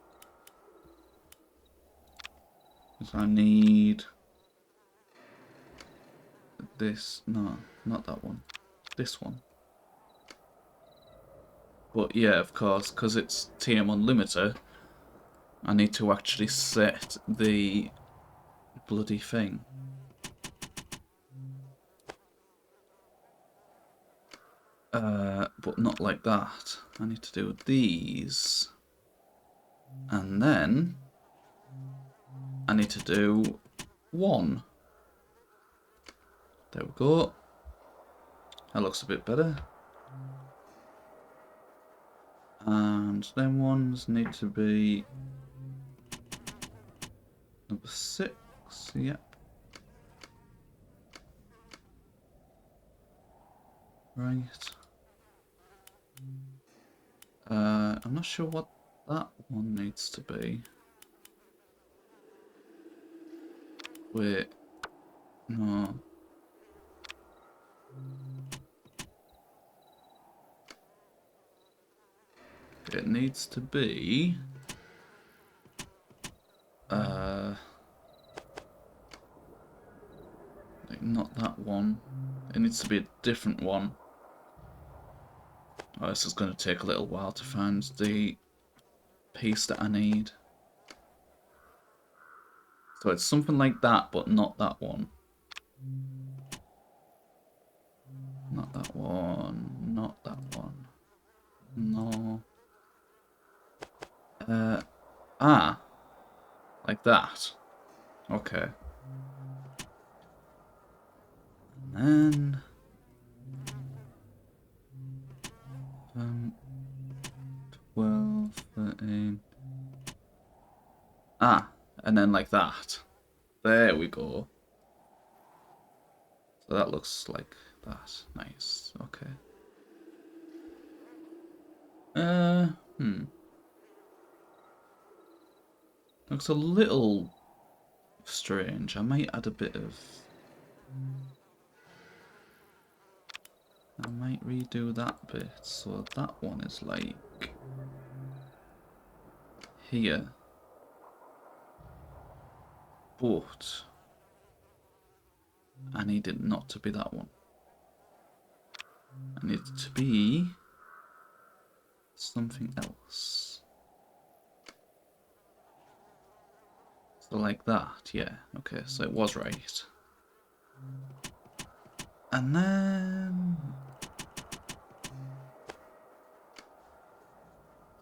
Because I need this. No, not that one. This one. But yeah, of course, because it's TM Unlimited, I need to actually set the bloody thing. But not like that. I need to do these. And then I need to do one. There we go. That looks a bit better. And then ones need to be number 6. Yep. Right. I'm not sure what that one needs to be. Wait. No. It needs to be... like not that one. It needs to be a different one. Oh, this is going to take a little while to find the piece that I need. So it's something like that, but not that one. Not that one. Not that one. No. Like that. Okay. And then 12, 13. And then like that. There we go. So that looks like that. Nice. Okay. Uh, hmm. Looks a little strange. I might add a bit of... I might redo that bit. So that one is like... here. But... I need it not to be that one. I need it to be... something else. So like that, yeah. Okay, so it was right. And then...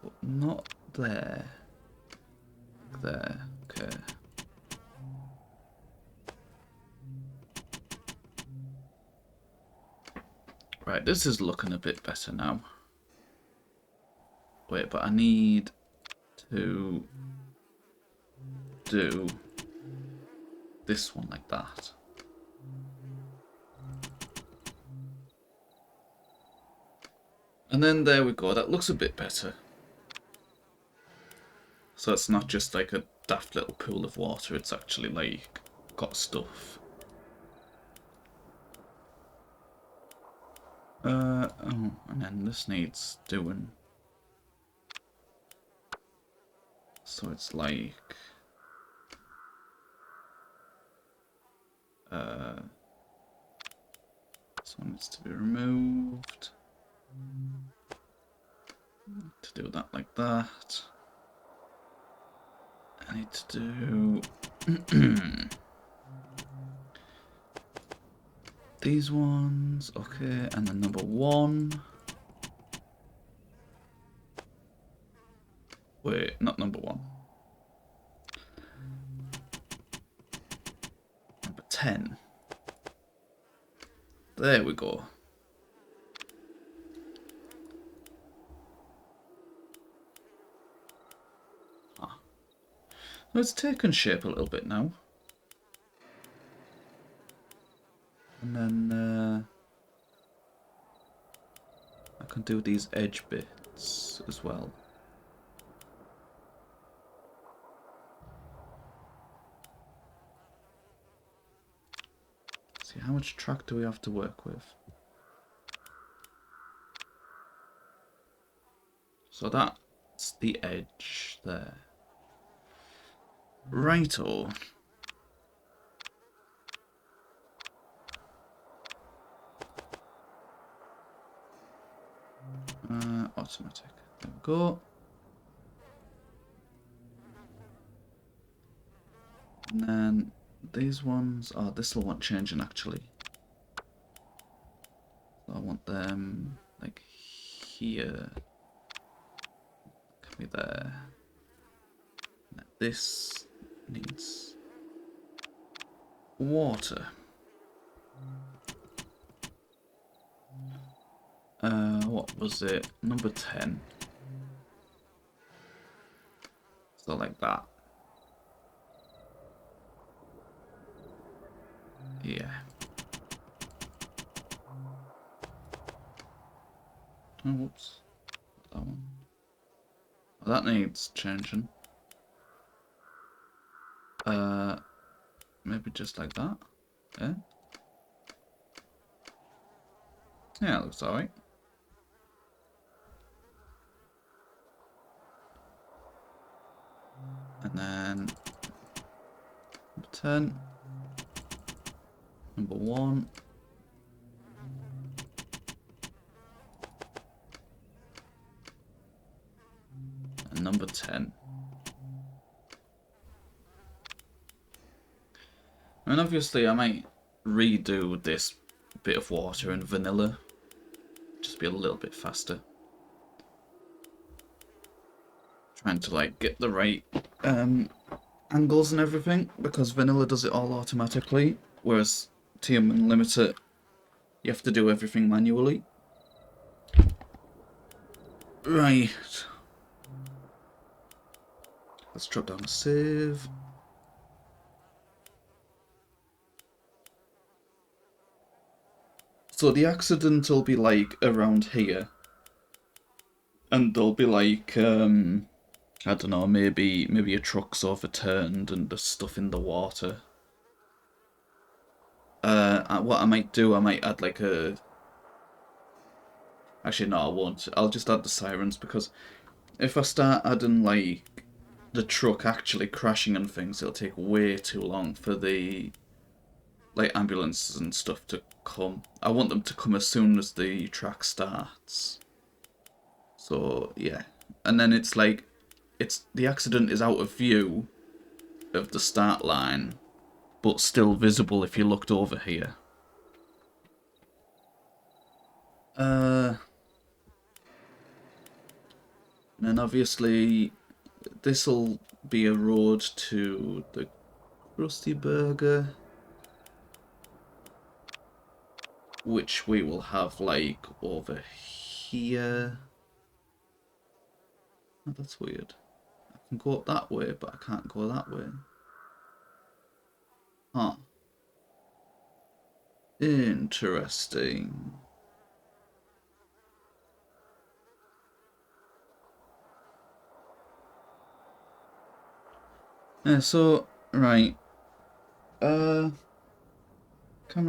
but not there. There, okay. Right, this is looking a bit better now. Wait, but I need to do this one like that. And then there we go, that looks a bit better. So it's not just like a daft little pool of water, it's actually like got stuff. Oh, and then this needs doing. So it's like... this one needs to be removed. To do that like that. I need to do... these ones, okay, and then number 1. Wait, not number 1. Number 10. There we go. Ah. It's taken shape a little bit now. And then I can do these edge bits as well. See, how much track do we have to work with? So that's the edge there. Righto. Automatic. There we go. And then these ones, oh, this will want changing actually. So I want them like here. Can be there. Now this needs water. What was it? Number 10. So like that. Yeah. Oh, whoops. That one. Well, that needs changing. Maybe just like that. Yeah. Yeah, it looks alright. And then number 10. Number 1. And number 10. And obviously I might redo this bit of water in vanilla. Just be a little bit faster. Trying to like get the right angles and everything, because vanilla does it all automatically, whereas TM Unlimited you have to do everything manually. Right. Let's drop down a save. So the accident will be like around here. And there'll be like, I don't know, maybe a truck's overturned and there's stuff in the water. What I might do, I might add like a... Actually, no, I won't. I'll just add the sirens, because if I start adding like the truck actually crashing and things, it'll take way too long for the like ambulances and stuff to come. I want them to come as soon as the track starts. So yeah, and then it's like the accident is out of view of the start line, but still visible if you looked over here. And then obviously this'll be a road to the Krusty Burger, which we will have like over here. Oh, that's weird. I can go up that way, but I can't go that way. Huh. Interesting. Yeah, so, right. Camera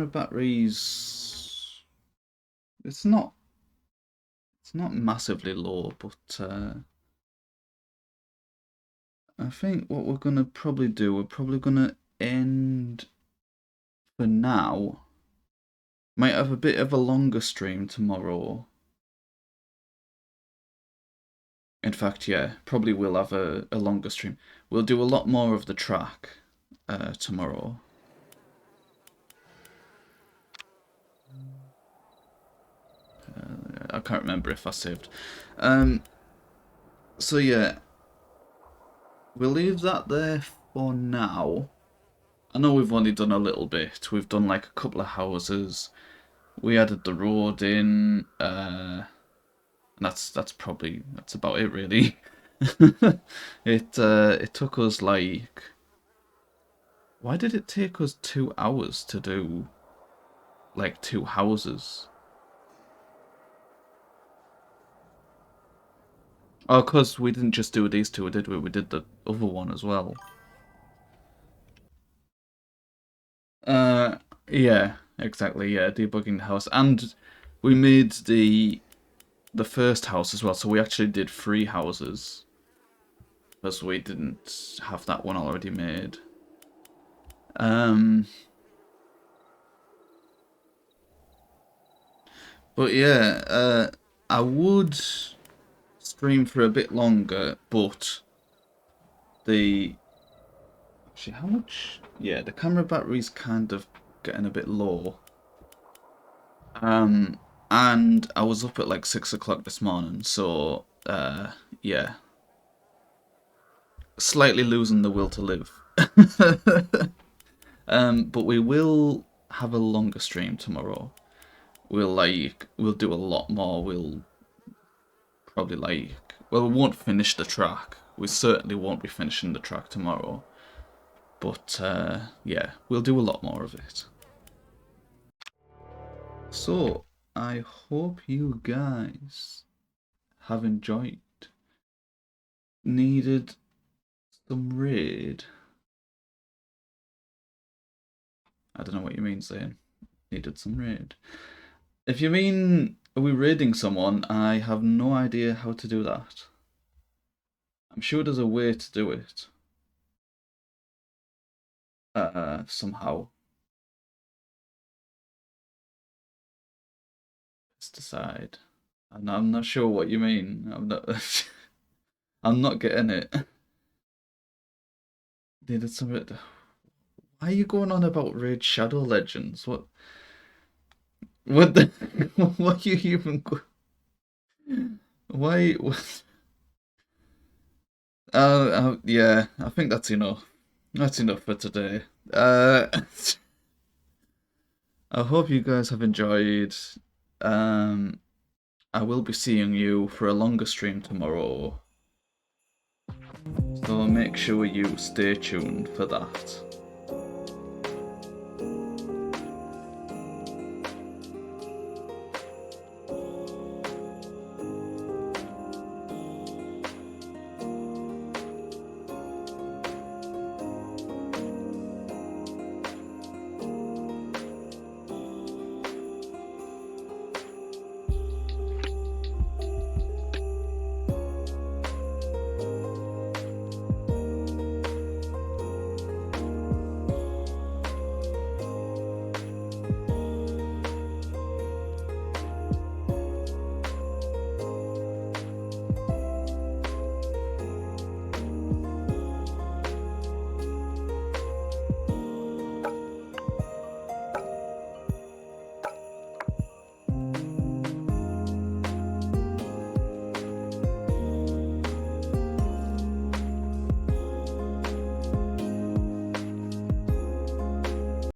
batteries... It's not massively low, but I think what we're gonna probably do, we're probably gonna end for now. Might have a bit of a longer stream tomorrow. In fact, yeah, probably will have a longer stream. We'll do a lot more of the track tomorrow. I can't remember if I saved. So yeah, we'll leave that there for now. I know we've only done a little bit. We've done like a couple of houses. We added the road in. That's about it really. It took us like... Why did it take us 2 hours to do like 2 houses? Oh, because we didn't just do these 2, did we? We did the other one as well. Yeah, exactly. Yeah, debugging the house, and we made the first house as well. So we actually did 3 houses because we didn't have that one already made. But yeah, I would stream for a bit longer, but actually, how much? Yeah, the camera battery's kind of getting a bit low. And I was up at like 6 o'clock this morning, so yeah, slightly losing the will to live. But we will have a longer stream tomorrow. We'll do a lot more. We'll probably well, we won't finish the track. We certainly won't be finishing the track tomorrow. But yeah, we'll do a lot more of it. So, I hope you guys have enjoyed. Needed some raid. I don't know what you mean saying needed some raid. If you mean, are we raiding someone, I have no idea how to do that. I'm sure there's a way to do it. Somehow. Let's decide. I'm not sure what you mean. I'm not. I'm not getting it. Needed some. Why are you going on about Raid Shadow Legends? What? What the? What you even? Why? Yeah, I think that's enough. That's enough for today. I hope you guys have enjoyed. I will be seeing you for a longer stream tomorrow. So make sure you stay tuned for that.